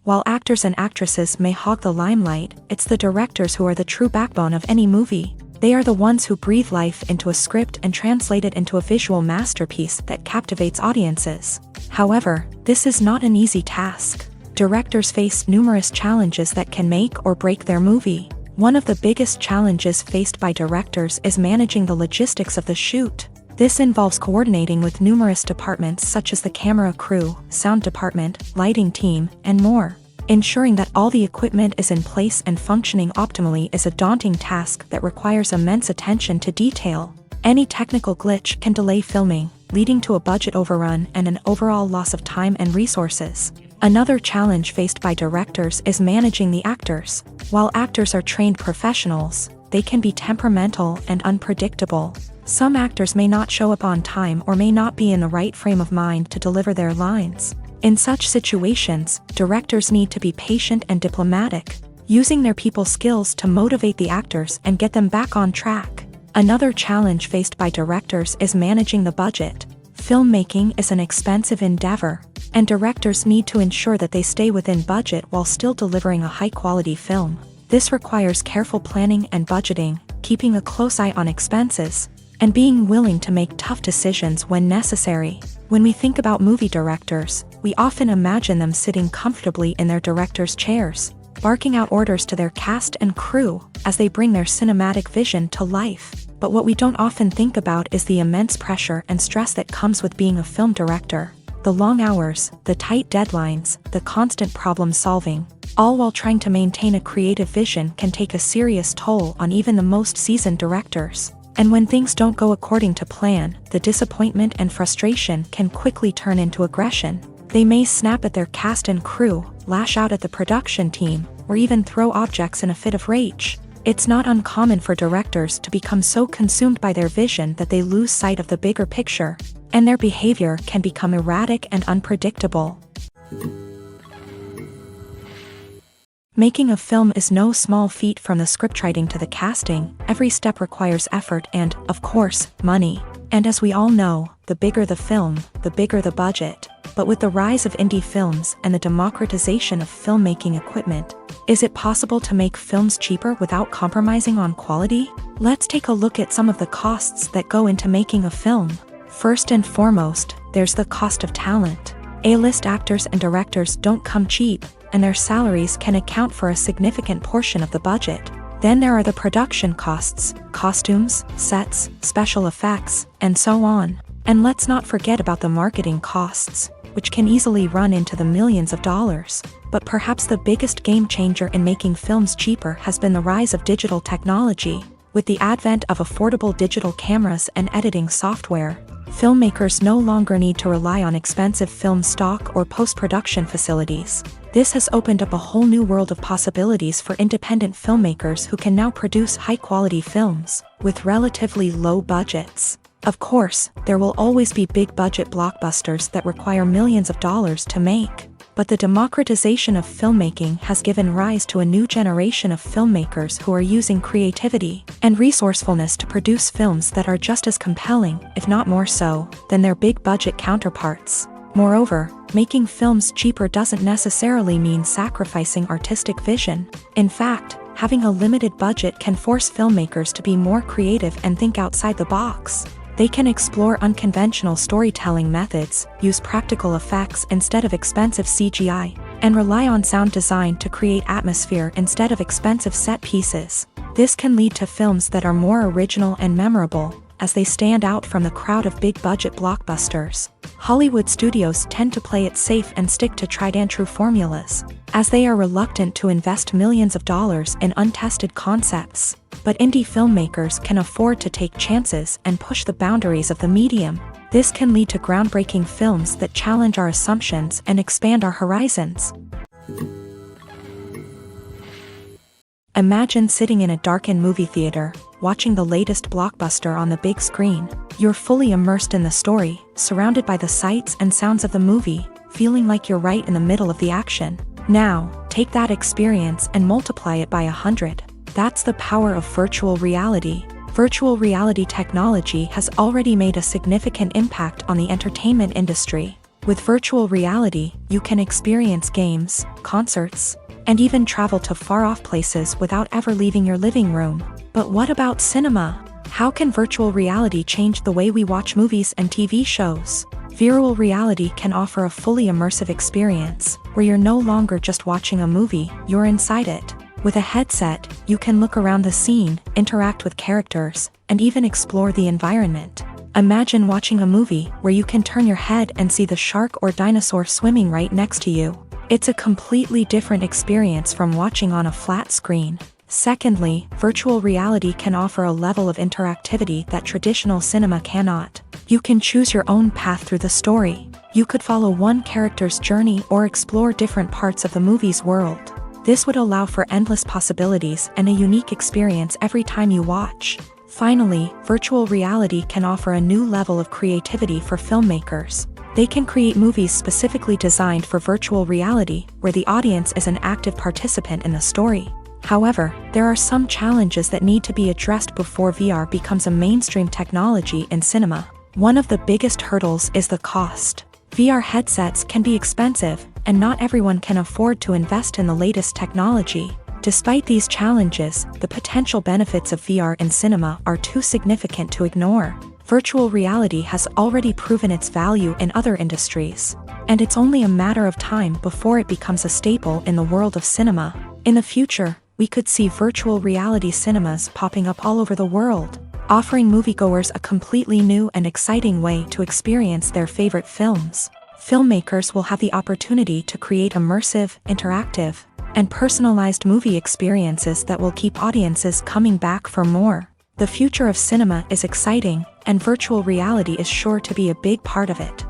Speaker 1: While actors and actresses may hog the limelight, it's the directors who are the true backbone of any movie. They are the ones who breathe life into a script and translate it into a visual masterpiece that captivates audiences. However, this is not an easy task. Directors face numerous challenges that can make or break their movie. One of the biggest challenges faced by directors is managing the logistics of the shoot. This involves coordinating with numerous departments such as the camera crew, sound department, lighting team, and more. Ensuring that all the equipment is in place and functioning optimally is a daunting task that requires immense attention to detail. Any technical glitch can delay filming, leading to a budget overrun and an overall loss of time and resources. Another challenge faced by directors is managing the actors. While actors are trained professionals, they can be temperamental and unpredictable. Some actors may not show up on time or may not be in the right frame of mind to deliver their lines. In such situations, directors need to be patient and diplomatic, using their people skills to motivate the actors and get them back on track. Another challenge faced by directors is managing the budget. Filmmaking is an expensive endeavor, and directors need to ensure that they stay within budget while still delivering a high-quality film. This requires careful planning and budgeting, keeping a close eye on expenses, and being willing to make tough decisions when necessary. When we think about movie directors, we often imagine them sitting comfortably in their director's chairs, barking out orders to their cast and crew as they bring their cinematic vision to life. But what we don't often think about is the immense pressure and stress that comes with being a film director. The long hours, the tight deadlines, the constant problem solving, all while trying to maintain a creative vision can take a serious toll on even the most seasoned directors. And when things don't go according to plan, the disappointment and frustration can quickly turn into aggression. They may snap at their cast and crew, lash out at the production team, or even throw objects in a fit of rage. It's not uncommon for directors to become so consumed by their vision that they lose sight of the bigger picture, and their behavior can become erratic and unpredictable. Making a film is no small feat. From the scriptwriting to the casting, every step requires effort and, of course, money. And as we all know, the bigger the film, the bigger the budget. But with the rise of indie films and the democratization of filmmaking equipment, is it possible to make films cheaper without compromising on quality? Let's take a look at some of the costs that go into making a film. First and foremost, there's the cost of talent. A-list actors and directors don't come cheap, and their salaries can account for a significant portion of the budget. Then there are the production costs, costumes, sets, special effects, and so on. And let's not forget about the marketing costs, which can easily run into the millions of dollars. But perhaps the biggest game changer in making films cheaper has been the rise of digital technology. With the advent of affordable digital cameras and editing software, filmmakers no longer need to rely on expensive film stock or post-production facilities. This has opened up a whole new world of possibilities for independent filmmakers who can now produce high-quality films with relatively low budgets. Of course, there will always be big-budget blockbusters that require millions of dollars to make. But the democratization of filmmaking has given rise to a new generation of filmmakers who are using creativity and resourcefulness to produce films that are just as compelling, if not more so, than their big-budget counterparts. Moreover, making films cheaper doesn't necessarily mean sacrificing artistic vision. In fact, having a limited budget can force filmmakers to be more creative and think outside the box. They can explore unconventional storytelling methods, use practical effects instead of expensive CGI, and rely on sound design to create atmosphere instead of expensive set pieces. This can lead to films that are more original and memorable, as they stand out from the crowd of big-budget blockbusters. Hollywood studios tend to play it safe and stick to tried-and-true formulas, as they are reluctant to invest millions of dollars in untested concepts. But indie filmmakers can afford to take chances and push the boundaries of the medium. This can lead to groundbreaking films that challenge our assumptions and expand our horizons. Imagine sitting in a darkened movie theater, watching the latest blockbuster on the big screen. You're fully immersed in the story, surrounded by the sights and sounds of the movie, feeling like you're right in the middle of the action. Now, take that experience and multiply it by 100. That's the power of virtual reality. Virtual reality technology has already made a significant impact on the entertainment industry. With virtual reality, you can experience games, concerts, and even travel to far-off places without ever leaving your living room. But what about cinema? How can virtual reality change the way we watch movies and TV shows? Virtual reality can offer a fully immersive experience, where you're no longer just watching a movie, you're inside it. With a headset, you can look around the scene, interact with characters, and even explore the environment. Imagine watching a movie where you can turn your head and see the shark or dinosaur swimming right next to you. It's a completely different experience from watching on a flat screen. Secondly, virtual reality can offer a level of interactivity that traditional cinema cannot. You can choose your own path through the story. You could follow one character's journey or explore different parts of the movie's world. This would allow for endless possibilities and a unique experience every time you watch. Finally, virtual reality can offer a new level of creativity for filmmakers. They can create movies specifically designed for virtual reality, where the audience is an active participant in the story. However, there are some challenges that need to be addressed before VR becomes a mainstream technology in cinema. One of the biggest hurdles is the cost. VR headsets can be expensive, and not everyone can afford to invest in the latest technology. Despite these challenges, the potential benefits of VR in cinema are too significant to ignore. Virtual reality has already proven its value in other industries, and it's only a matter of time before it becomes a staple in the world of cinema. In the future, we could see virtual reality cinemas popping up all over the world, offering moviegoers a completely new and exciting way to experience their favorite films. Filmmakers will have the opportunity to create immersive, interactive, and personalized movie experiences that will keep audiences coming back for more. The future of cinema is exciting, and virtual reality is sure to be a big part of it.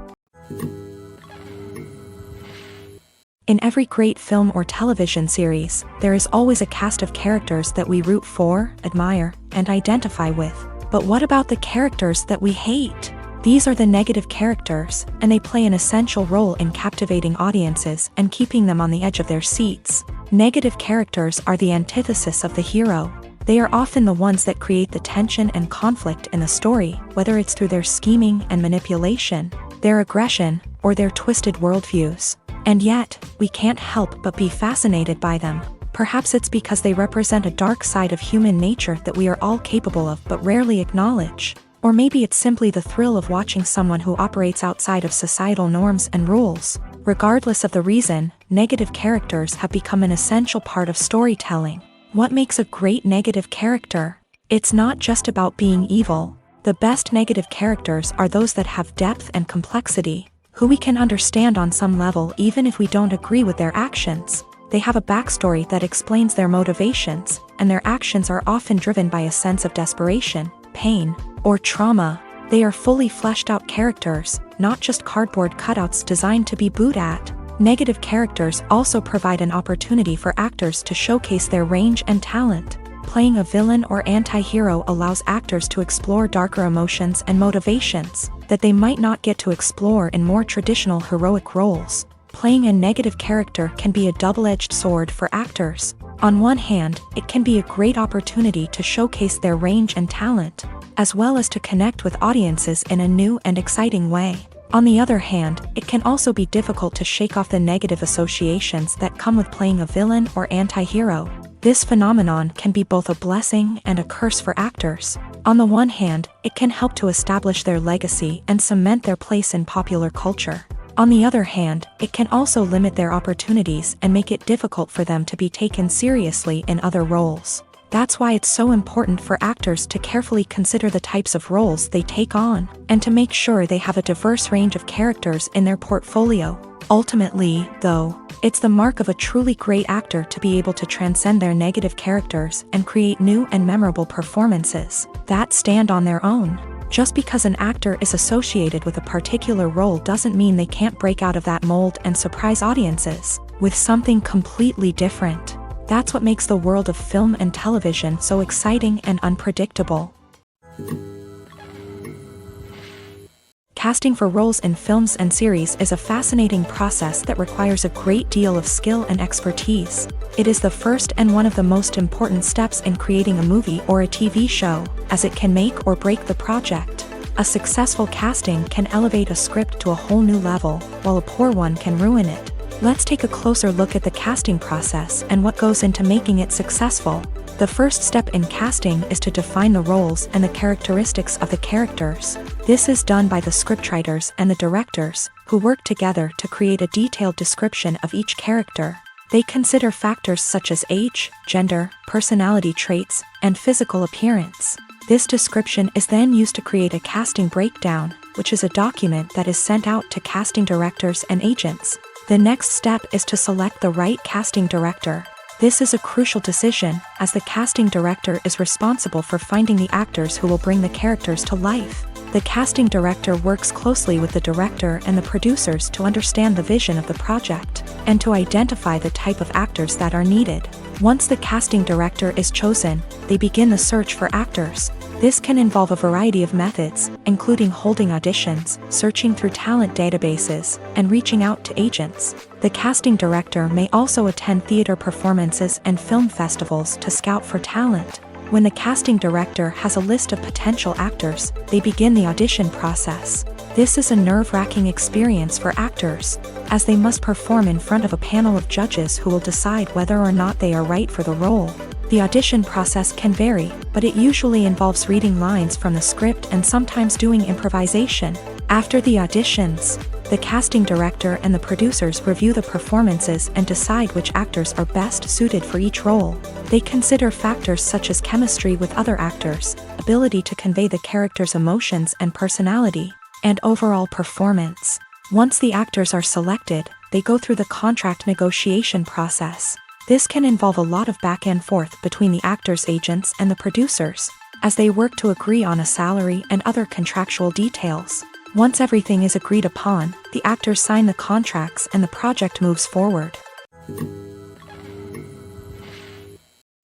Speaker 1: In every great film or television series, there is always a cast of characters that we root for, admire, and identify with. But what about the characters that we hate? These are the negative characters, and they play an essential role in captivating audiences and keeping them on the edge of their seats. Negative characters are the antithesis of the hero. They are often the ones that create the tension and conflict in the story, whether it's through their scheming and manipulation, their aggression, or their twisted worldviews. And yet, we can't help but be fascinated by them. Perhaps it's because they represent a dark side of human nature that we are all capable of but rarely acknowledge. Or maybe it's simply the thrill of watching someone who operates outside of societal norms and rules. Regardless of the reason, negative characters have become an essential part of storytelling. What makes a great negative character? It's not just about being evil. The best negative characters are those that have depth and complexity, who we can understand on some level even if we don't agree with their actions. They have a backstory that explains their motivations, and their actions are often driven by a sense of desperation, pain, or trauma. They are fully fleshed out characters, not just cardboard cutouts designed to be booed at. Negative characters also provide an opportunity for actors to showcase their range and talent. Playing a villain or anti-hero allows actors to explore darker emotions and motivations that they might not get to explore in more traditional heroic roles. Playing a negative character can be a double-edged sword for actors. On one hand, it can be a great opportunity to showcase their range and talent, as well as to connect with audiences in a new and exciting way. On the other hand, it can also be difficult to shake off the negative associations that come with playing a villain or anti-hero. This phenomenon can be both a blessing and a curse for actors. On the one hand, it can help to establish their legacy and cement their place in popular culture. On the other hand, it can also limit their opportunities and make it difficult for them to be taken seriously in other roles. That's why it's so important for actors to carefully consider the types of roles they take on, and to make sure they have a diverse range of characters in their portfolio. Ultimately, though, it's the mark of a truly great actor to be able to transcend their negative characters and create new and memorable performances that stand on their own. Just because an actor is associated with a particular role doesn't mean they can't break out of that mold and surprise audiences with something completely different. That's what makes the world of film and television so exciting and unpredictable. Casting for roles in films and series is a fascinating process that requires a great deal of skill and expertise. It is the first and one of the most important steps in creating a movie or a TV show, as it can make or break the project. A successful casting can elevate a script to a whole new level, while a poor one can ruin it. Let's take a closer look at the casting process and what goes into making it successful. The first step in casting is to define the roles and the characteristics of the characters. This is done by the scriptwriters and the directors, who work together to create a detailed description of each character. They consider factors such as age, gender, personality traits, and physical appearance. This description is then used to create a casting breakdown, which is a document that is sent out to casting directors and agents. The next step is to select the right casting director. This is a crucial decision, as the casting director is responsible for finding the actors who will bring the characters to life. The casting director works closely with the director and the producers to understand the vision of the project, and to identify the type of actors that are needed. Once the casting director is chosen, they begin the search for actors. This can involve a variety of methods, including holding auditions, searching through talent databases, and reaching out to agents. The casting director may also attend theater performances and film festivals to scout for talent. When the casting director has a list of potential actors, they begin the audition process. This is a nerve-wracking experience for actors, as they must perform in front of a panel of judges who will decide whether or not they are right for the role. The audition process can vary, but it usually involves reading lines from the script and sometimes doing improvisation. After the auditions, the casting director and the producers review the performances and decide which actors are best suited for each role. They consider factors such as chemistry with other actors, ability to convey the character's emotions and personality, and overall performance. Once the actors are selected, they go through the contract negotiation process. This can involve a lot of back and forth between the actors' agents and the producers, as they work to agree on a salary and other contractual details. Once everything is agreed upon, the actors sign the contracts and the project moves forward.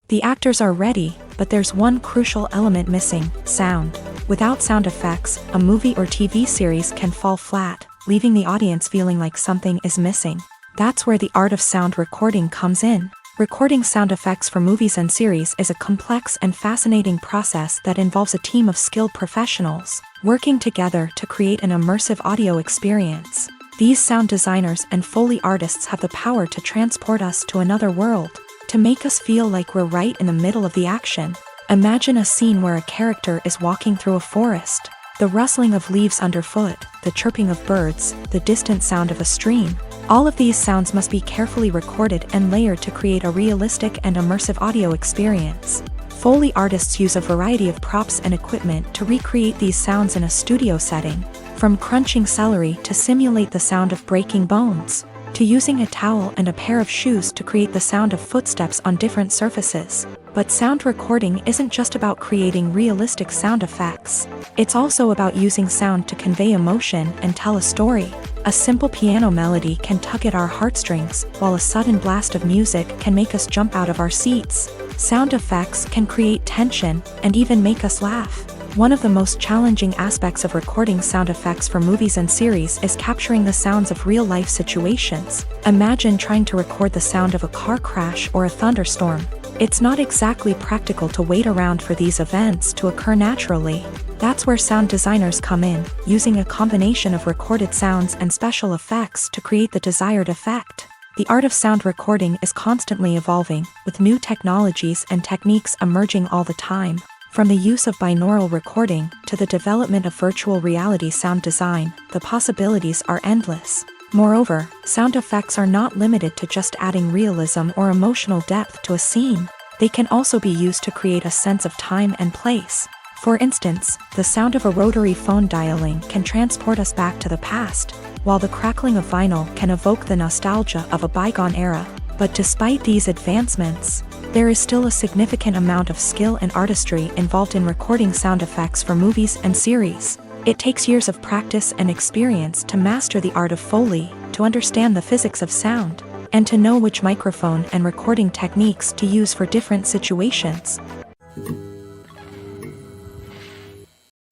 Speaker 1: The actors are ready, but there's one crucial element missing: sound. Without sound effects, a movie or TV series can fall flat, leaving the audience feeling like something is missing. That's where the art of sound recording comes in. Recording sound effects for movies and series is a complex and fascinating process that involves a team of skilled professionals working together to create an immersive audio experience. These sound designers and Foley artists have the power to transport us to another world, to make us feel like we're right in the middle of the action. Imagine a scene where a character is walking through a forest. The rustling of leaves underfoot, the chirping of birds, the distant sound of a stream. All of these sounds must be carefully recorded and layered to create a realistic and immersive audio experience. Foley artists use a variety of props and equipment to recreate these sounds in a studio setting, from crunching celery to simulate the sound of breaking bones, to using a towel and a pair of shoes to create the sound of footsteps on different surfaces. But sound recording isn't just about creating realistic sound effects. It's also about using sound to convey emotion and tell a story. A simple piano melody can tug at our heartstrings, while a sudden blast of music can make us jump out of our seats. Sound effects can create tension and even make us laugh. One of the most challenging aspects of recording sound effects for movies and series is capturing the sounds of real-life situations. Imagine trying to record the sound of a car crash or a thunderstorm. It's not exactly practical to wait around for these events to occur naturally. That's where sound designers come in, using a combination of recorded sounds and special effects to create the desired effect. The art of sound recording is constantly evolving, with new technologies and techniques emerging all the time. From the use of binaural recording to the development of virtual reality sound design, the possibilities are endless. Moreover, sound effects are not limited to just adding realism or emotional depth to a scene. They can also be used to create a sense of time and place. For instance, the sound of a rotary phone dialing can transport us back to the past, while the crackling of vinyl can evoke the nostalgia of a bygone era. But despite these advancements, there is still a significant amount of skill and artistry involved in recording sound effects for movies and series. It takes years of practice and experience to master the art of Foley, to understand the physics of sound, and to know which microphone and recording techniques to use for different situations.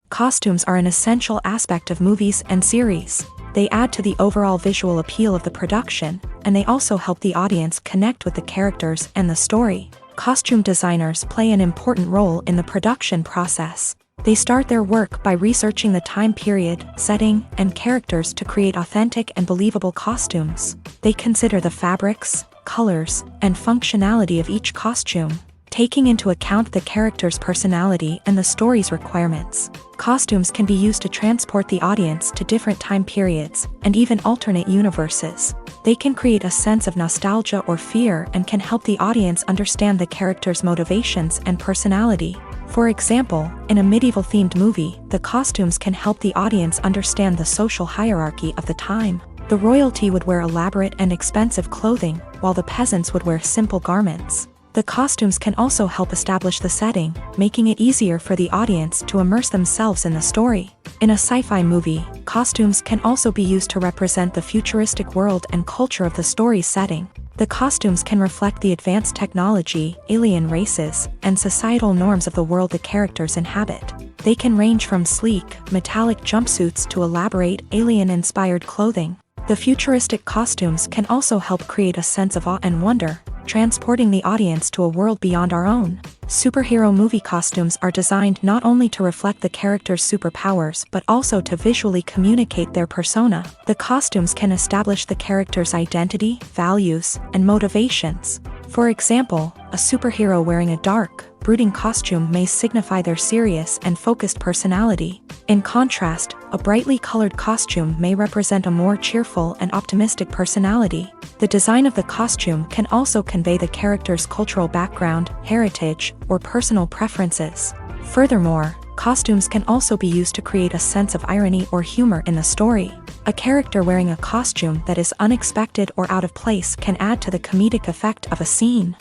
Speaker 1: Costumes are an essential aspect of movies and series. They add to the overall visual appeal of the production, and they also help the audience connect with the characters and the story. Costume designers play an important role in the production process. They start their work by researching the time period, setting, and characters to create authentic and believable costumes. They consider the fabrics, colors, and functionality of each costume, taking into account the character's personality and the story's requirements. Costumes can be used to transport the audience to different time periods and even alternate universes. They can create a sense of nostalgia or fear and can help the audience understand the character's motivations and personality. For example, in a medieval-themed movie, the costumes can help the audience understand the social hierarchy of the time. The royalty would wear elaborate and expensive clothing, while the peasants would wear simple garments. The costumes can also help establish the setting, making it easier for the audience to immerse themselves in the story. In a sci-fi movie, costumes can also be used to represent the futuristic world and culture of the story's setting. The costumes can reflect the advanced technology, alien races, and societal norms of the world the characters inhabit. They can range from sleek, metallic jumpsuits to elaborate, alien-inspired clothing. The futuristic costumes can also help create a sense of awe and wonder, transporting the audience to a world beyond our own. Superhero movie costumes are designed not only to reflect the character's superpowers but also to visually communicate their persona. The costumes can establish the character's identity, values, and motivations. For example, a superhero wearing a dark, brooding costume may signify their serious and focused personality. In contrast, a brightly colored costume may represent a more cheerful and optimistic personality. The design of the costume can also convey the character's cultural background, heritage, or personal preferences. Furthermore, costumes can also be used to create a sense of irony or humor in the story. A character wearing a costume that is unexpected or out of place can add to the comedic effect of a scene.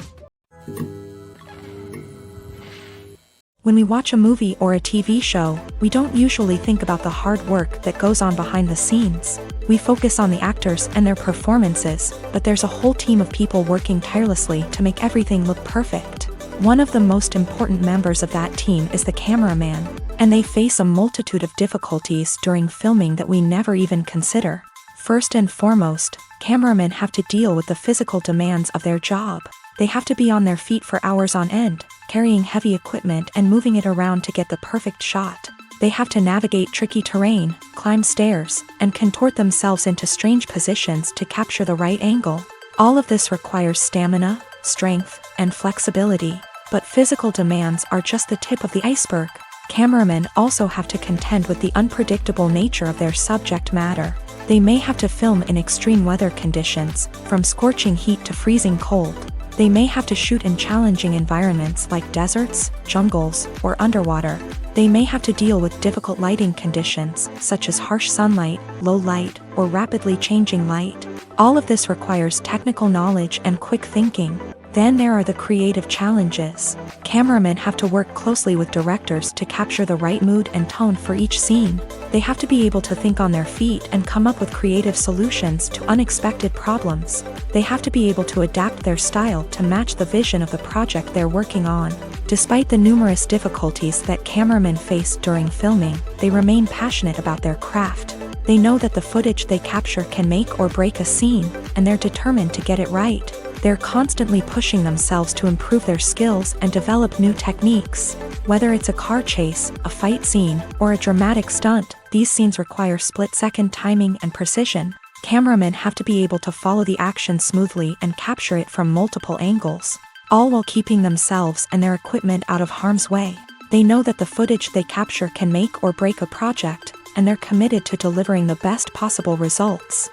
Speaker 1: When we watch a movie or a TV show, we don't usually think about the hard work that goes on behind the scenes. We focus on the actors and their performances, but there's a whole team of people working tirelessly to make everything look perfect. One of the most important members of that team is the cameraman, and they face a multitude of difficulties during filming that we never even consider. First and foremost, cameramen have to deal with the physical demands of their job. They have to be on their feet for hours on end, carrying heavy equipment and moving it around to get the perfect shot. They have to navigate tricky terrain, climb stairs, and contort themselves into strange positions to capture the right angle. All of this requires stamina, strength, and flexibility. But physical demands are just the tip of the iceberg. Cameramen also have to contend with the unpredictable nature of their subject matter. They may have to film in extreme weather conditions, from scorching heat to freezing cold. They may have to shoot in challenging environments like deserts, jungles, or underwater. They may have to deal with difficult lighting conditions, such as harsh sunlight, low light, or rapidly changing light. All of this requires technical knowledge and quick thinking. Then there are the creative challenges. Cameramen have to work closely with directors to capture the right mood and tone for each scene. They have to be able to think on their feet and come up with creative solutions to unexpected problems. They have to be able to adapt their style to match the vision of the project they're working on. Despite the numerous difficulties that cameramen face during filming, they remain passionate about their craft. They know that the footage they capture can make or break a scene, and they're determined to get it right. They're constantly pushing themselves to improve their skills and develop new techniques. Whether it's a car chase, a fight scene, or a dramatic stunt, these scenes require split-second timing and precision. Cameramen have to be able to follow the action smoothly and capture it from multiple angles, all while keeping themselves and their equipment out of harm's way. They know that the footage they capture can make or break a project, and they're committed to delivering the best possible results.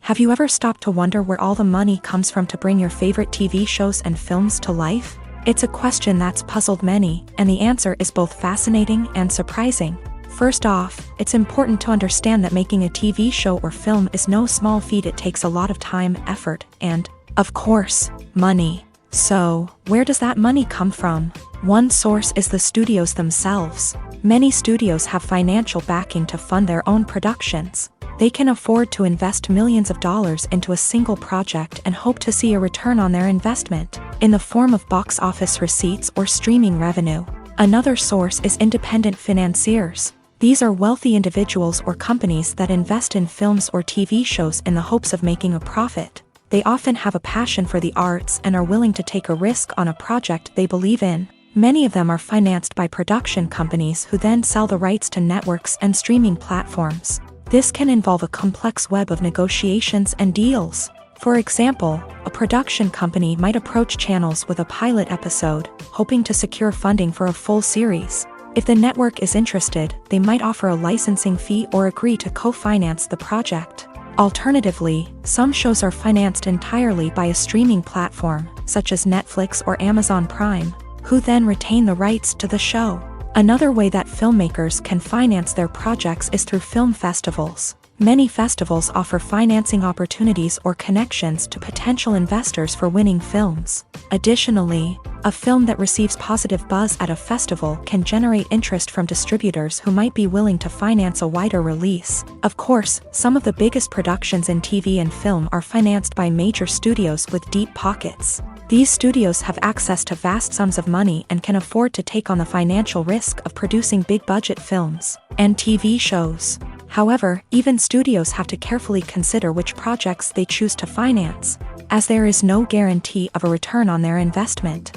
Speaker 1: Have you ever stopped to wonder where all the money comes from to bring your favorite TV shows and films to life? It's a question that's puzzled many, and the answer is both fascinating and surprising. First off, it's important to understand that making a TV show or film is no small feat. It takes a lot of time, effort, and, of course, money. So, where does that money come from? One source is the studios themselves. Many studios have financial backing to fund their own productions. They can afford to invest millions of dollars into a single project and hope to see a return on their investment, in the form of box office receipts or streaming revenue. Another source is independent financiers. These are wealthy individuals or companies that invest in films or TV shows in the hopes of making a profit. They often have a passion for the arts and are willing to take a risk on a project they believe in. Many of them are financed by production companies who then sell the rights to networks and streaming platforms. This can involve a complex web of negotiations and deals. For example, a production company might approach channels with a pilot episode, hoping to secure funding for a full series. If the network is interested, they might offer a licensing fee or agree to co-finance the project. Alternatively, some shows are financed entirely by a streaming platform, such as Netflix or Amazon Prime, who then retain the rights to the show. Another way that filmmakers can finance their projects is through film festivals. Many festivals offer financing opportunities or connections to potential investors for winning films. Additionally, a film that receives positive buzz at a festival can generate interest from distributors who might be willing to finance a wider release. Of course, some of the biggest productions in TV and film are financed by major studios with deep pockets. These studios have access to vast sums of money and can afford to take on the financial risk of producing big-budget films and TV shows. However, even studios have to carefully consider which projects they choose to finance, as there is no guarantee of a return on their investment.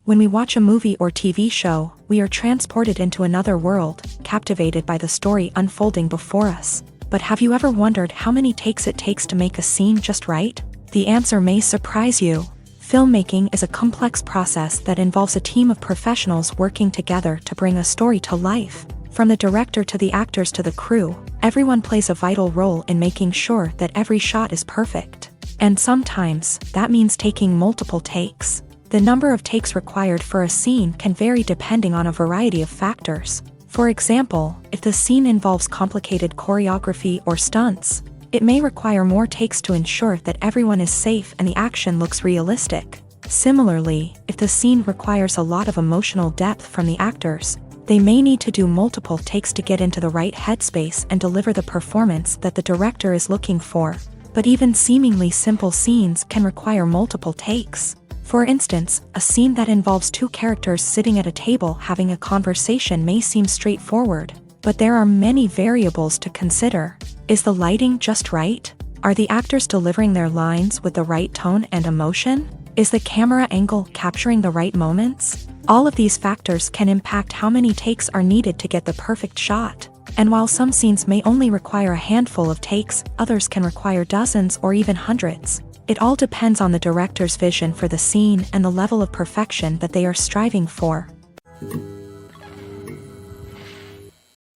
Speaker 1: When we watch a movie or TV show, we are transported into another world, captivated by the story unfolding before us. But have you ever wondered how many takes it takes to make a scene just right? The answer may surprise you. Filmmaking is a complex process that involves a team of professionals working together to bring a story to life. From the director to the actors to the crew, everyone plays a vital role in making sure that every shot is perfect. And sometimes, that means taking multiple takes. The number of takes required for a scene can vary depending on a variety of factors. For example, if the scene involves complicated choreography or stunts, it may require more takes to ensure that everyone is safe and the action looks realistic. Similarly, if the scene requires a lot of emotional depth from the actors, they may need to do multiple takes to get into the right headspace and deliver the performance that the director is looking for. But even seemingly simple scenes can require multiple takes. For instance, a scene that involves two characters sitting at a table having a conversation may seem straightforward, but there are many variables to consider. Is the lighting just right? Are the actors delivering their lines with the right tone and emotion? Is the camera angle capturing the right moments? All of these factors can impact how many takes are needed to get the perfect shot. And while some scenes may only require a handful of takes, others can require dozens or even hundreds. It all depends on the director's vision for the scene and the level of perfection that they are striving for.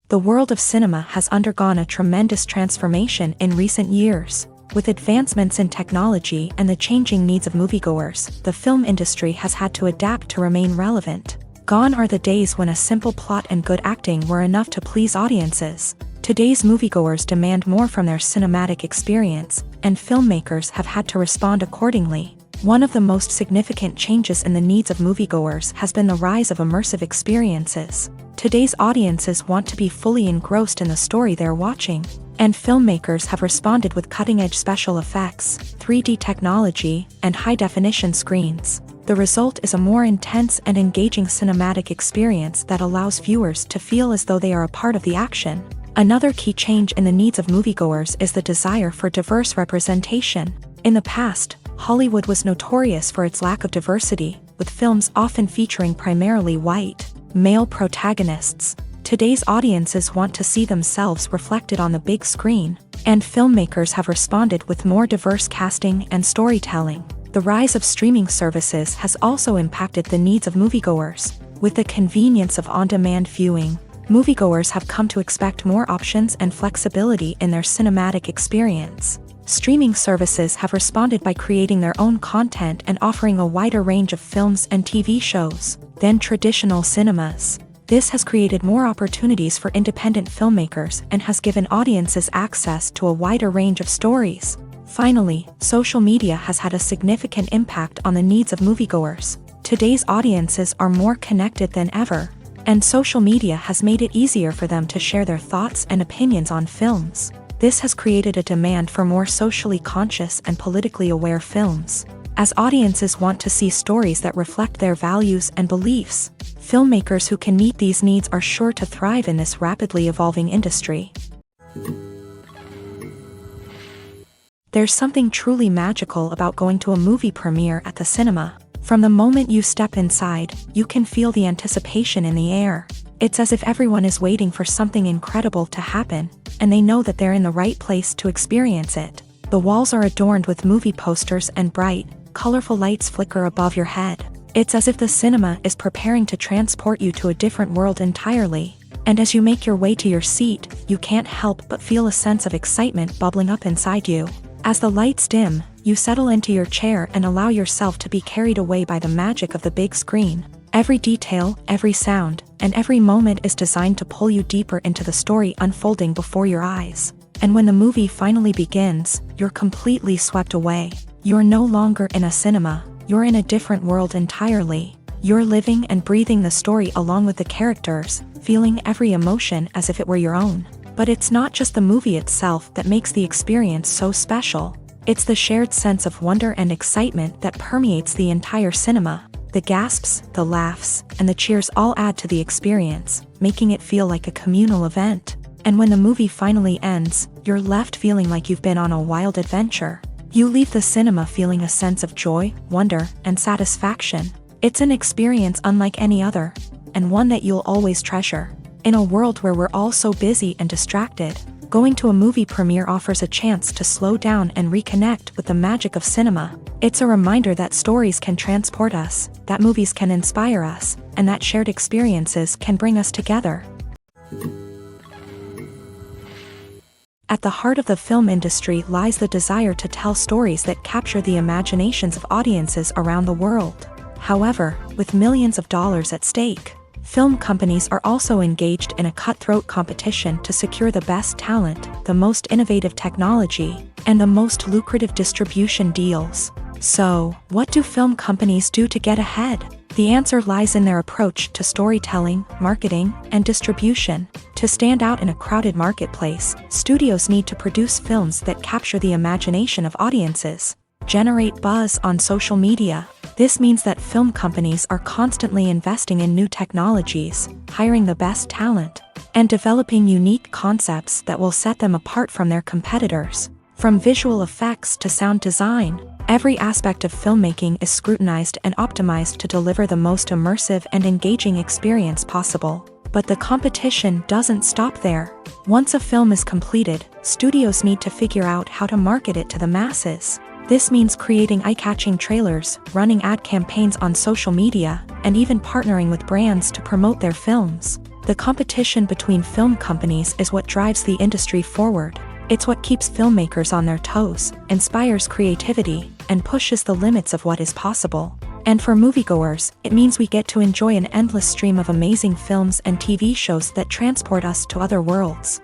Speaker 1: The world of cinema has undergone a tremendous transformation in recent years. With advancements in technology and the changing needs of moviegoers, the film industry has had to adapt to remain relevant. Gone are the days when a simple plot and good acting were enough to please audiences. Today's moviegoers demand more from their cinematic experience, and filmmakers have had to respond accordingly. One of the most significant changes in the needs of moviegoers has been the rise of immersive experiences. Today's audiences want to be fully engrossed in the story they're watching, and filmmakers have responded with cutting-edge special effects, 3D technology, and high-definition screens. The result is a more intense and engaging cinematic experience that allows viewers to feel as though they are a part of the action. Another key change in the needs of moviegoers is the desire for diverse representation. In the past, Hollywood was notorious for its lack of diversity, with films often featuring primarily white, male protagonists. Today's audiences want to see themselves reflected on the big screen, and filmmakers have responded with more diverse casting and storytelling. The rise of streaming services has also impacted the needs of moviegoers. With the convenience of on-demand viewing, moviegoers have come to expect more options and flexibility in their cinematic experience. Streaming services have responded by creating their own content and offering a wider range of films and TV shows than traditional cinemas. This has created more opportunities for independent filmmakers and has given audiences access to a wider range of stories. Finally, social media has had a significant impact on the needs of moviegoers. Today's audiences are more connected than ever, And social media has made it easier for them to share their thoughts and opinions on films. This has created a demand for more socially conscious and politically aware films. As audiences want to see stories that reflect their values and beliefs, filmmakers who can meet these needs are sure to thrive in this rapidly evolving industry. There's something truly magical about going to a movie premiere at the cinema. From the moment you step inside, you can feel the anticipation in the air. It's as if everyone is waiting for something incredible to happen, and they know that they're in the right place to experience it. The walls are adorned with movie posters and bright, colorful lights flicker above your head. It's as if the cinema is preparing to transport you to a different world entirely. And as you make your way to your seat, you can't help but feel a sense of excitement bubbling up inside you. As the lights dim, you settle into your chair and allow yourself to be carried away by the magic of the big screen. Every detail, every sound, and every moment is designed to pull you deeper into the story unfolding before your eyes. And when the movie finally begins, you're completely swept away. You're no longer in a cinema, you're in a different world entirely. You're living and breathing the story along with the characters, feeling every emotion as if it were your own. But it's not just the movie itself that makes the experience so special. It's the shared sense of wonder and excitement that permeates the entire cinema. The gasps, the laughs, and the cheers all add to the experience, making it feel like a communal event. And when the movie finally ends, you're left feeling like you've been on a wild adventure. You leave the cinema feeling a sense of joy, wonder, and satisfaction. It's an experience unlike any other, and one that you'll always treasure. In a world where we're all so busy and distracted, going to a movie premiere offers a chance to slow down and reconnect with the magic of cinema. It's a reminder that stories can transport us, that movies can inspire us, and that shared experiences can bring us together. At the heart of the film industry lies the desire to tell stories that capture the imaginations of audiences around the world. However, with millions of dollars at stake, film companies are also engaged in a cutthroat competition to secure the best talent, the most innovative technology, and the most lucrative distribution deals. So, what do film companies do to get ahead? The answer lies in their approach to storytelling, marketing, and distribution. To stand out in a crowded marketplace, studios need to produce films that capture the imagination of audiences, generate buzz on social media. This means that film companies are constantly investing in new technologies, hiring the best talent, and developing unique concepts that will set them apart from their competitors. From visual effects to sound design, every aspect of filmmaking is scrutinized and optimized to deliver the most immersive and engaging experience possible. But the competition doesn't stop there. Once a film is completed, studios need to figure out how to market it to the masses. This means creating eye-catching trailers, running ad campaigns on social media, and even partnering with brands to promote their films. The competition between film companies is what drives the industry forward. It's what keeps filmmakers on their toes, inspires creativity, and pushes the limits of what is possible. And for moviegoers, it means we get to enjoy an endless stream of amazing films and TV shows that transport us to other worlds.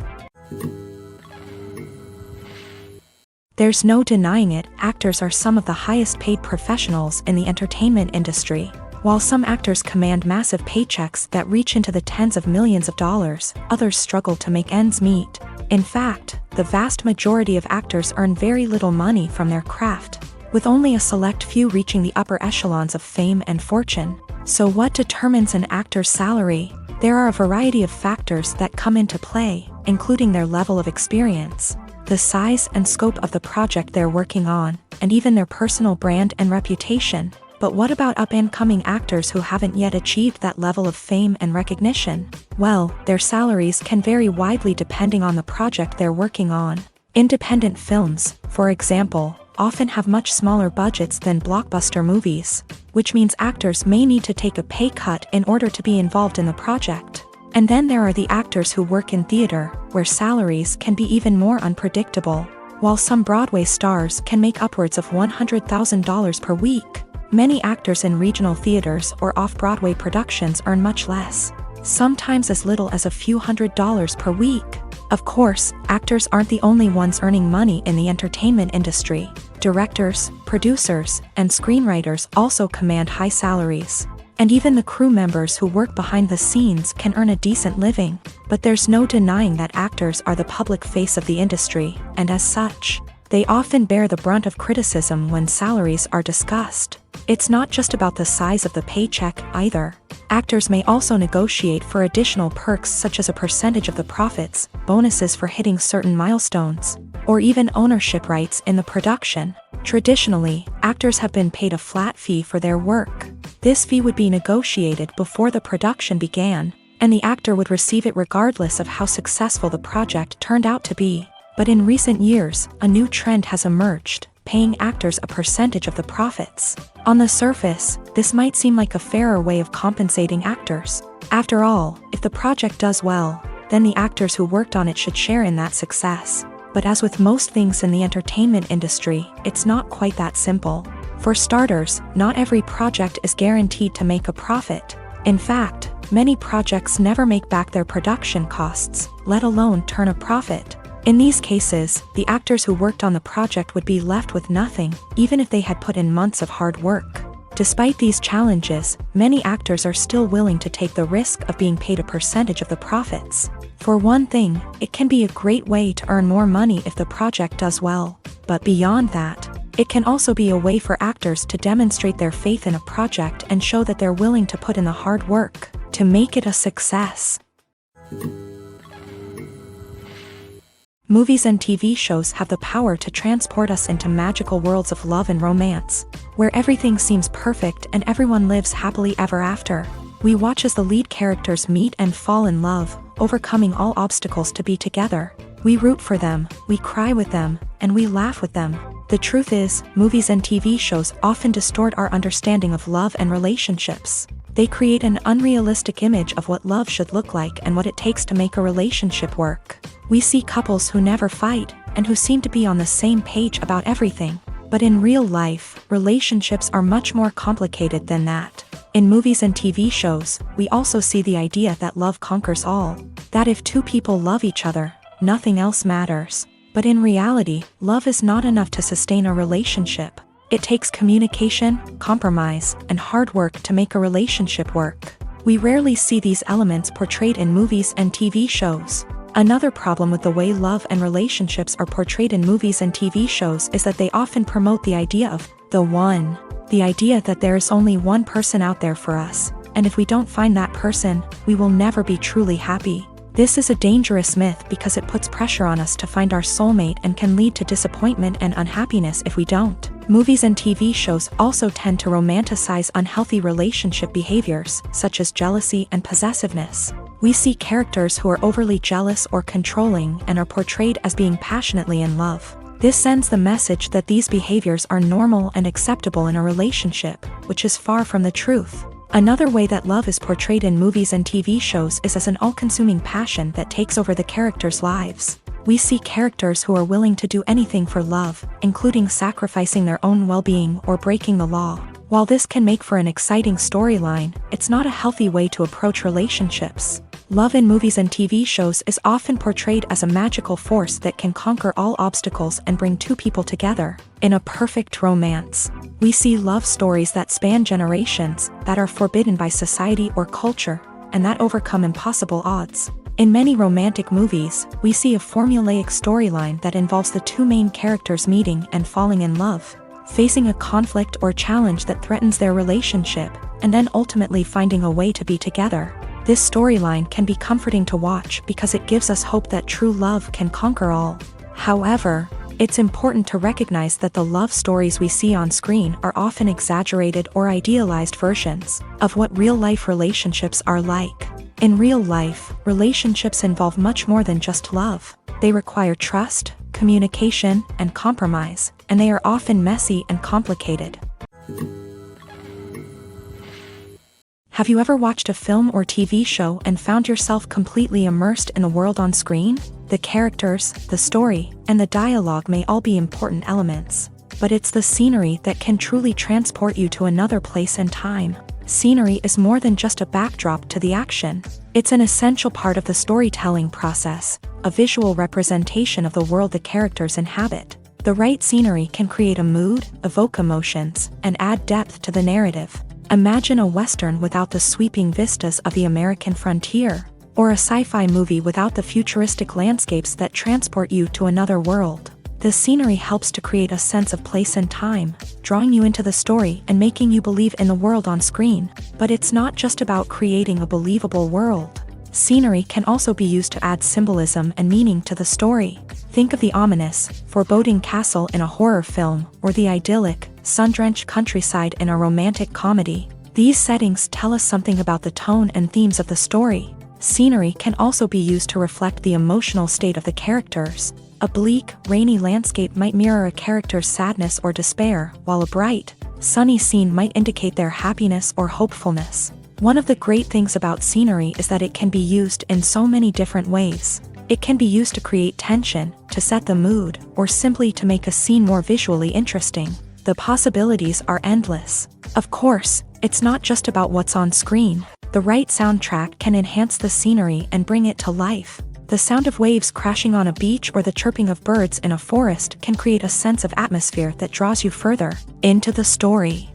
Speaker 1: There's no denying it, actors are some of the highest paid professionals in the entertainment industry. While some actors command massive paychecks that reach into the tens of millions of dollars, others struggle to make ends meet. In fact, the vast majority of actors earn very little money from their craft, with only a select few reaching the upper echelons of fame and fortune. So what determines an actor's salary? There are a variety of factors that come into play, including their level of experience, the size and scope of the project they're working on, and even their personal brand and reputation. But what about up-and-coming actors who haven't yet achieved that level of fame and recognition? Well, their salaries can vary widely depending on the project they're working on. Independent films, for example, often have much smaller budgets than blockbuster movies, which means actors may need to take a pay cut in order to be involved in the project. And then there are the actors who work in theater, where salaries can be even more unpredictable. While some Broadway stars can make upwards of $100,000 per week, many actors in regional theaters or off-Broadway productions earn much less, sometimes as little as a few $100s per week. Of course, actors aren't the only ones earning money in the entertainment industry. Directors, producers, and screenwriters also command high salaries. And even the crew members who work behind the scenes can earn a decent living. But there's no denying that actors are the public face of the industry, and as such, they often bear the brunt of criticism when salaries are discussed. It's not just about the size of the paycheck, either. Actors may also negotiate for additional perks such as a percentage of the profits, bonuses for hitting certain milestones, or even ownership rights in the production. Traditionally, actors have been paid a flat fee for their work. This fee would be negotiated before the production began, and the actor would receive it regardless of how successful the project turned out to be. But in recent years, a new trend has emerged, paying actors a percentage of the profits. On the surface, this might seem like a fairer way of compensating actors. After all, if the project does well, then the actors who worked on it should share in that success. But as with most things in the entertainment industry, it's not quite that simple. For starters, not every project is guaranteed to make a profit. In fact, many projects never make back their production costs, let alone turn a profit. In these cases, the actors who worked on the project would be left with nothing, even if they had put in months of hard work. Despite these challenges, many actors are still willing to take the risk of being paid a percentage of the profits. For one thing, it can be a great way to earn more money if the project does well. But beyond that, it can also be a way for actors to demonstrate their faith in a project and show that they're willing to put in the hard work to make it a success. Movies and TV shows have the power to transport us into magical worlds of love and romance, where everything seems perfect and everyone lives happily ever after. We watch as the lead characters meet and fall in love, overcoming all obstacles to be together. We root for them, we cry with them, and we laugh with them. The truth is, movies and TV shows often distort our understanding of love and relationships. They create an unrealistic image of what love should look like and what it takes to make a relationship work. We see couples who never fight, and who seem to be on the same page about everything. But in real life, relationships are much more complicated than that. In movies and TV shows, we also see the idea that love conquers all. That if two people love each other, nothing else matters. But in reality, love is not enough to sustain a relationship. It takes communication, compromise, and hard work to make a relationship work. We rarely see these elements portrayed in movies and TV shows. Another problem with the way love and relationships are portrayed in movies and TV shows is that they often promote the idea of the one. The idea that there is only one person out there for us, and if we don't find that person, we will never be truly happy. This is a dangerous myth because it puts pressure on us to find our soulmate and can lead to disappointment and unhappiness if we don't. Movies and TV shows also tend to romanticize unhealthy relationship behaviors, such as jealousy and possessiveness. We see characters who are overly jealous or controlling and are portrayed as being passionately in love. This sends the message that these behaviors are normal and acceptable in a relationship, which is far from the truth. Another way that love is portrayed in movies and TV shows is as an all-consuming passion that takes over the characters' lives. We see characters who are willing to do anything for love, including sacrificing their own well-being or breaking the law. While this can make for an exciting storyline, it's not a healthy way to approach relationships. Love in movies and TV shows is often portrayed as a magical force that can conquer all obstacles and bring two people together in a perfect romance. We see love stories that span generations, that are forbidden by society or culture, and that overcome impossible odds. In many romantic movies, we see a formulaic storyline that involves the two main characters meeting and falling in love, facing a conflict or challenge that threatens their relationship, and then ultimately finding a way to be together. This storyline can be comforting to watch because it gives us hope that true love can conquer all. However, it's important to recognize that the love stories we see on screen are often exaggerated or idealized versions of what real-life relationships are like. In real life, relationships involve much more than just love. They require trust, communication, and compromise, and they are often messy and complicated. Have you ever watched a film or TV show and found yourself completely immersed in the world on screen? The characters, the story, and the dialogue may all be important elements, but it's the scenery that can truly transport you to another place and time. Scenery is more than just a backdrop to the action. It's an essential part of the storytelling process, a visual representation of the world the characters inhabit. The right scenery can create a mood, evoke emotions, and add depth to the narrative. Imagine a Western without the sweeping vistas of the American frontier, or a sci-fi movie without the futuristic landscapes that transport you to another world. The scenery helps to create a sense of place and time, drawing you into the story and making you believe in the world on screen. But it's not just about creating a believable world. Scenery can also be used to add symbolism and meaning to the story. Think of the ominous, foreboding castle in a horror film, or the idyllic, sun-drenched countryside in a romantic comedy. These settings tell us something about the tone and themes of the story. Scenery can also be used to reflect the emotional state of the characters. A bleak, rainy landscape might mirror a character's sadness or despair, while a bright, sunny scene might indicate their happiness or hopefulness. One of the great things about scenery is that it can be used in so many different ways. It can be used to create tension, to set the mood, or simply to make a scene more visually interesting. The possibilities are endless. Of course, it's not just about what's on screen. The right soundtrack can enhance the scenery and bring it to life. The sound of waves crashing on a beach or the chirping of birds in a forest can create a sense of atmosphere that draws you further into the story.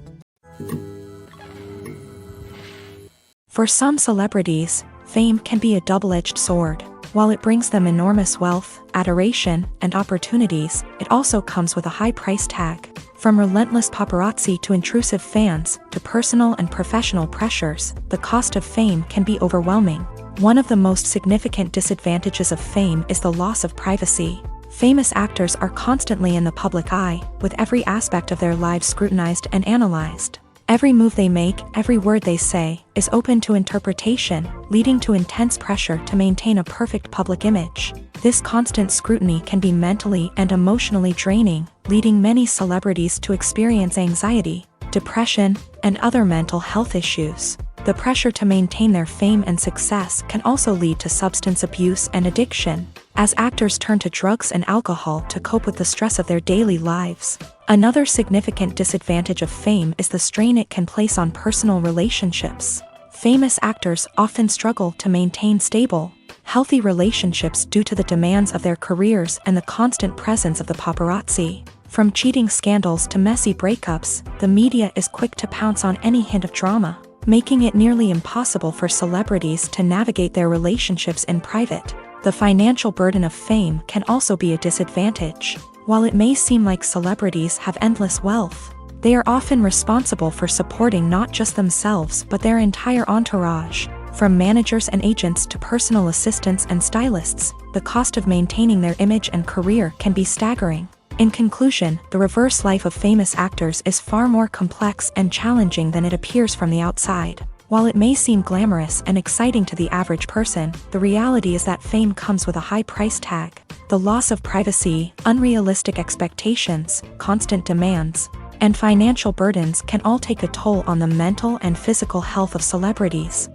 Speaker 1: For some celebrities, fame can be a double-edged sword. While it brings them enormous wealth, adoration, and opportunities, it also comes with a high price tag. From relentless paparazzi to intrusive fans, to personal and professional pressures, the cost of fame can be overwhelming. One of the most significant disadvantages of fame is the loss of privacy. Famous actors are constantly in the public eye, with every aspect of their lives scrutinized and analyzed. Every move they make, every word they say, is open to interpretation, leading to intense pressure to maintain a perfect public image. This constant scrutiny can be mentally and emotionally draining, leading many celebrities to experience anxiety, depression, and other mental health issues. The pressure to maintain their fame and success can also lead to substance abuse and addiction, as actors turn to drugs and alcohol to cope with the stress of their daily lives. Another significant disadvantage of fame is the strain it can place on personal relationships. Famous actors often struggle to maintain stable, healthy relationships due to the demands of their careers and the constant presence of the paparazzi. From cheating scandals to messy breakups, the media is quick to pounce on any hint of drama, making it nearly impossible for celebrities to navigate their relationships in private. The financial burden of fame can also be a disadvantage. While it may seem like celebrities have endless wealth, they are often responsible for supporting not just themselves but their entire entourage. From managers and agents to personal assistants and stylists, the cost of maintaining their image and career can be staggering. In conclusion, the reverse life of famous actors is far more complex and challenging than it appears from the outside. While it may seem glamorous and exciting to the average person, the reality is that fame comes with a high price tag. The loss of privacy, unrealistic expectations, constant demands, and financial burdens can all take a toll on the mental and physical health of celebrities.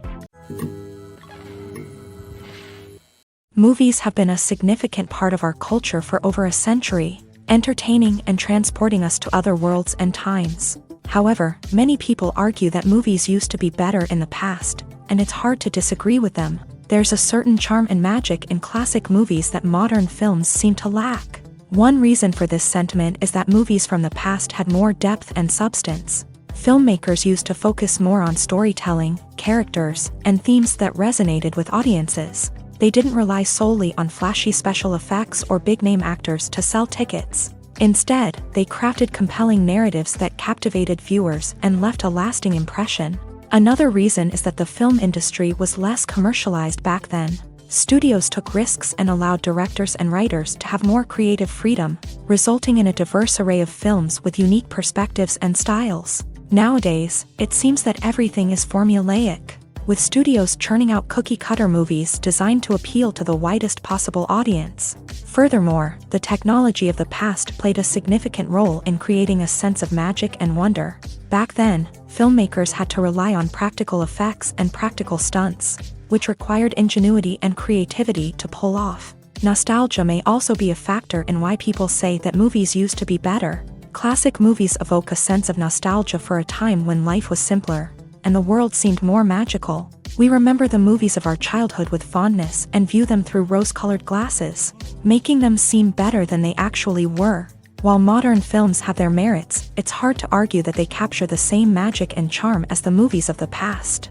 Speaker 1: Movies have been a significant part of our culture for over a century, entertaining and transporting us to other worlds and times. However, many people argue that movies used to be better in the past, and it's hard to disagree with them. There's a certain charm and magic in classic movies that modern films seem to lack. One reason for this sentiment is that movies from the past had more depth and substance. Filmmakers used to focus more on storytelling, characters, and themes that resonated with audiences. They didn't rely solely on flashy special effects or big-name actors to sell tickets. Instead, they crafted compelling narratives that captivated viewers and left a lasting impression. Another reason is that the film industry was less commercialized back then. Studios took risks and allowed directors and writers to have more creative freedom, resulting in a diverse array of films with unique perspectives and styles. Nowadays, it seems that everything is formulaic, with studios churning out cookie-cutter movies designed to appeal to the widest possible audience. Furthermore, the technology of the past played a significant role in creating a sense of magic and wonder. Back then, filmmakers had to rely on practical effects and practical stunts, which required ingenuity and creativity to pull off. Nostalgia may also be a factor in why people say that movies used to be better. Classic movies evoke a sense of nostalgia for a time when life was simpler, and the world seemed more magical. We remember the movies of our childhood with fondness and view them through rose-colored glasses, making them seem better than they actually were. While modern films have their merits, it's hard to argue that they capture the same magic and charm as the movies of the past.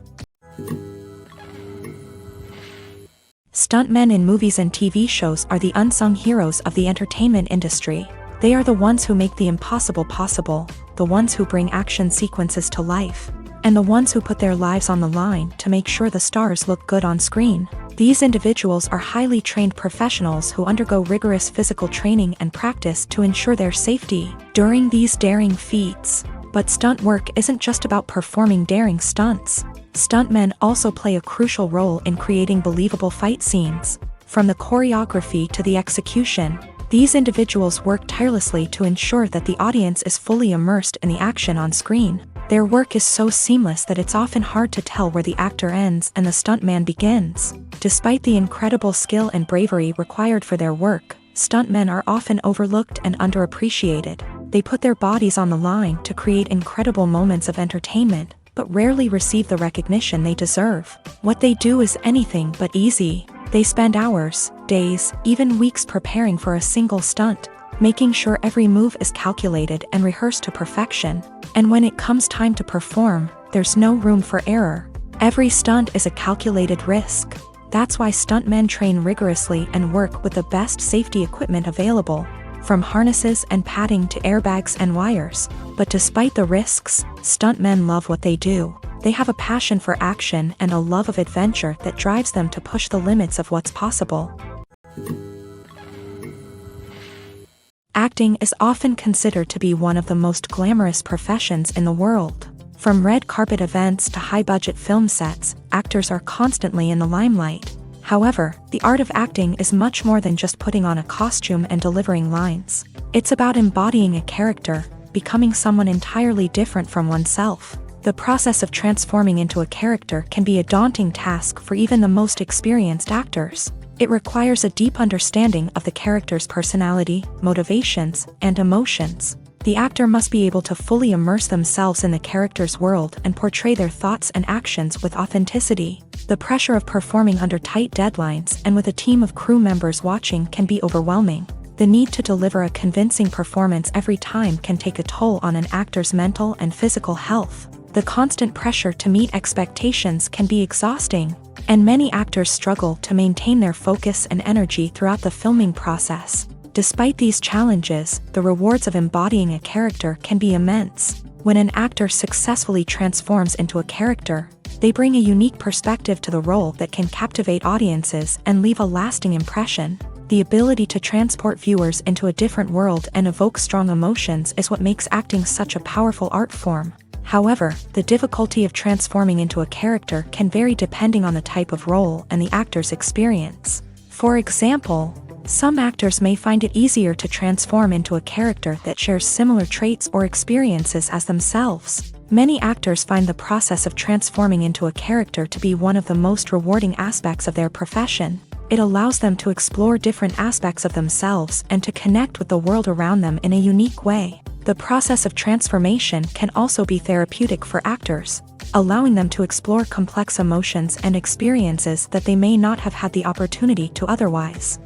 Speaker 1: Stuntmen in movies and TV shows are the unsung heroes of the entertainment industry. They are the ones who make the impossible possible, the ones who bring action sequences to life, and the ones who put their lives on the line to make sure the stars look good on screen. These individuals are highly trained professionals who undergo rigorous physical training and practice to ensure their safety during these daring feats. But stunt work isn't just about performing daring stunts. Stuntmen also play a crucial role in creating believable fight scenes. From the choreography to the execution, these individuals work tirelessly to ensure that the audience is fully immersed in the action on screen. Their work is so seamless that it's often hard to tell where the actor ends and the stuntman begins. Despite the incredible skill and bravery required for their work, stuntmen are often overlooked and underappreciated. They put their bodies on the line to create incredible moments of entertainment, but rarely receive the recognition they deserve. What they do is anything but easy. They spend hours, days, even weeks preparing for a single stunt, making sure every move is calculated and rehearsed to perfection. And when it comes time to perform, there's no room for error. Every stunt is a calculated risk. That's why stuntmen train rigorously and work with the best safety equipment available, from harnesses and padding to airbags and wires. But despite the risks, stuntmen love what they do. They have a passion for action and a love of adventure that drives them to push the limits of what's possible. Acting is often considered to be one of the most glamorous professions in the world. From red carpet events to high-budget film sets, actors are constantly in the limelight. However, the art of acting is much more than just putting on a costume and delivering lines. It's about embodying a character, becoming someone entirely different from oneself. The process of transforming into a character can be a daunting task for even the most experienced actors. It requires a deep understanding of the character's personality, motivations, and emotions. The actor must be able to fully immerse themselves in the character's world and portray their thoughts and actions with authenticity. The pressure of performing under tight deadlines and with a team of crew members watching can be overwhelming. The need to deliver a convincing performance every time can take a toll on an actor's mental and physical health. The constant pressure to meet expectations can be exhausting, and many actors struggle to maintain their focus and energy throughout the filming process. Despite these challenges, the rewards of embodying a character can be immense. When an actor successfully transforms into a character, they bring a unique perspective to the role that can captivate audiences and leave a lasting impression. The ability to transport viewers into a different world and evoke strong emotions is what makes acting such a powerful art form. However, the difficulty of transforming into a character can vary depending on the type of role and the actor's experience. For example, some actors may find it easier to transform into a character that shares similar traits or experiences as themselves. Many actors find the process of transforming into a character to be one of the most rewarding aspects of their profession. It allows them to explore different aspects of themselves and to connect with the world around them in a unique way. The process of transformation can also be therapeutic for actors, allowing them to explore complex emotions and experiences that they may not have had the opportunity to otherwise.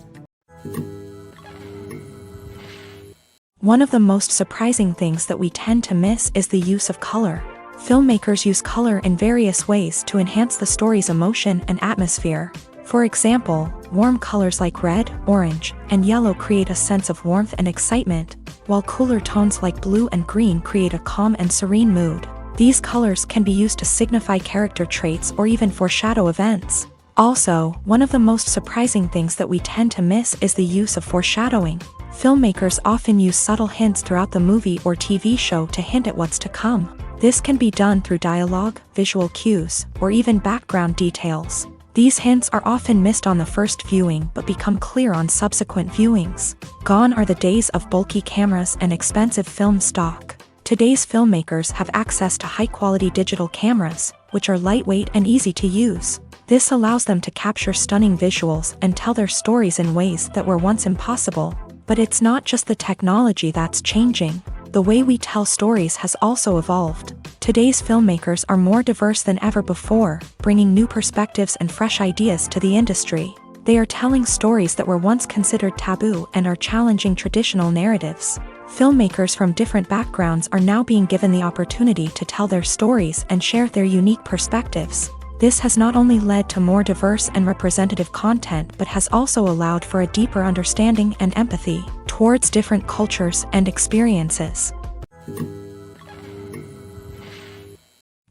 Speaker 1: One of the most surprising things that we tend to miss is the use of color. Filmmakers use color in various ways to enhance the story's emotion and atmosphere. For example, warm colors like red, orange, and yellow create a sense of warmth and excitement, while cooler tones like blue and green create a calm and serene mood. These colors can be used to signify character traits or even foreshadow events. Also, one of the most surprising things that we tend to miss is the use of foreshadowing. Filmmakers often use subtle hints throughout the movie or TV show to hint at what's to come. This can be done through dialogue, visual cues, or even background details. These hints are often missed on the first viewing but become clear on subsequent viewings. Gone are the days of bulky cameras and expensive film stock. Today's filmmakers have access to high-quality digital cameras, which are lightweight and easy to use. This allows them to capture stunning visuals and tell their stories in ways that were once impossible. But it's not just the technology that's changing. The way we tell stories has also evolved. Today's filmmakers are more diverse than ever before, bringing new perspectives and fresh ideas to the industry. They are telling stories that were once considered taboo and are challenging traditional narratives. Filmmakers from different backgrounds are now being given the opportunity to tell their stories and share their unique perspectives. This has not only led to more diverse and representative content but has also allowed for a deeper understanding and empathy towards different cultures and experiences.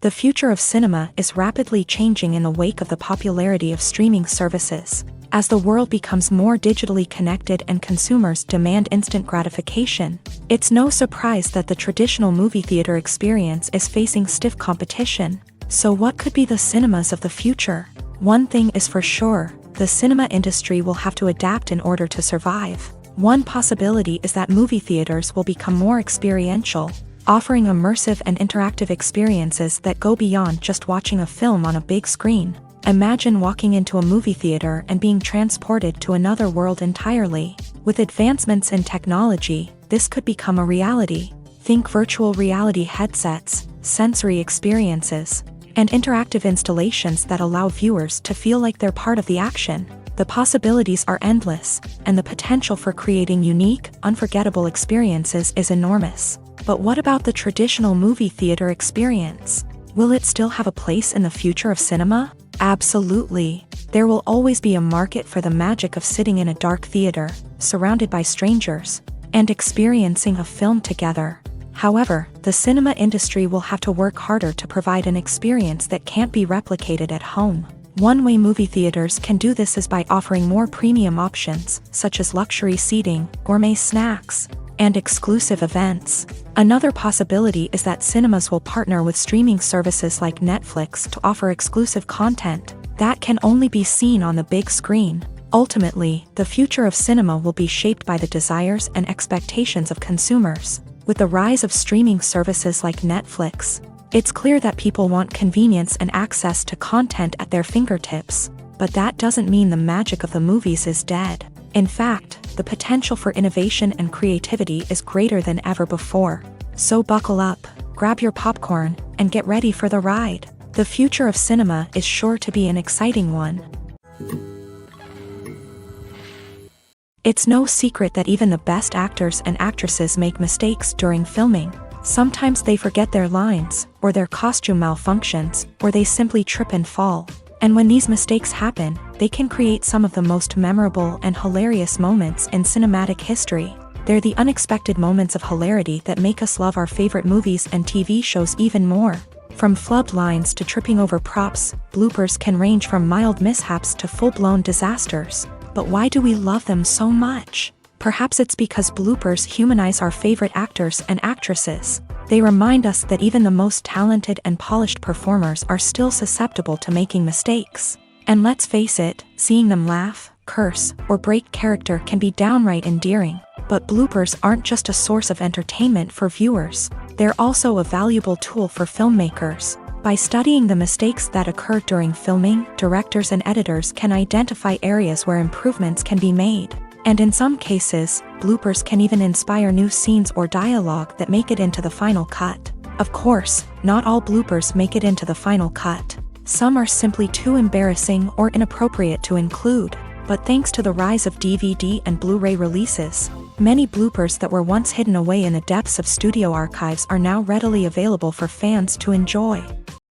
Speaker 1: The future of cinema is rapidly changing in the wake of the popularity of streaming services. As the world becomes more digitally connected and consumers demand instant gratification, it's no surprise that the traditional movie theater experience is facing stiff competition. So what could be the cinemas of the future? One thing is for sure, the cinema industry will have to adapt in order to survive. One possibility is that movie theaters will become more experiential, offering immersive and interactive experiences that go beyond just watching a film on a big screen. Imagine walking into a movie theater and being transported to another world entirely. With advancements in technology, this could become a reality. Think virtual reality headsets, sensory experiences, and interactive installations that allow viewers to feel like they're part of the action. The possibilities are endless, and the potential for creating unique, unforgettable experiences is enormous. But what about the traditional movie theater experience? Will it still have a place in the future of cinema? Absolutely. There will always be a market for the magic of sitting in a dark theater, surrounded by strangers, and experiencing a film together. However, the cinema industry will have to work harder to provide an experience that can't be replicated at home. One way movie theaters can do this is by offering more premium options, such as luxury seating, gourmet snacks, and exclusive events. Another possibility is that cinemas will partner with streaming services like Netflix to offer exclusive content that can only be seen on the big screen. Ultimately, the future of cinema will be shaped by the desires and expectations of consumers. With the rise of streaming services like Netflix, it's clear that people want convenience and access to content at their fingertips. But that doesn't mean the magic of the movies is dead. In fact, the potential for innovation and creativity is greater than ever before. So buckle up, grab your popcorn, and get ready for the ride. The future of cinema is sure to be an exciting one. It's no secret that even the best actors and actresses make mistakes during filming. Sometimes they forget their lines, or their costume malfunctions, or they simply trip and fall. And when these mistakes happen, they can create some of the most memorable and hilarious moments in cinematic history. They're the unexpected moments of hilarity that make us love our favorite movies and TV shows even more. From flubbed lines to tripping over props, bloopers can range from mild mishaps to full-blown disasters. But why do we love them so much? Perhaps it's because bloopers humanize our favorite actors and actresses. They remind us that even the most talented and polished performers are still susceptible to making mistakes. And let's face it, seeing them laugh, curse, or break character can be downright endearing. But bloopers aren't just a source of entertainment for viewers. They're also a valuable tool for filmmakers. By studying the mistakes that occur during filming, directors and editors can identify areas where improvements can be made. And in some cases, bloopers can even inspire new scenes or dialogue that make it into the final cut. Of course, not all bloopers make it into the final cut. Some are simply too embarrassing or inappropriate to include. But thanks to the rise of DVD and Blu-ray releases, many bloopers that were once hidden away in the depths of studio archives are now readily available for fans to enjoy.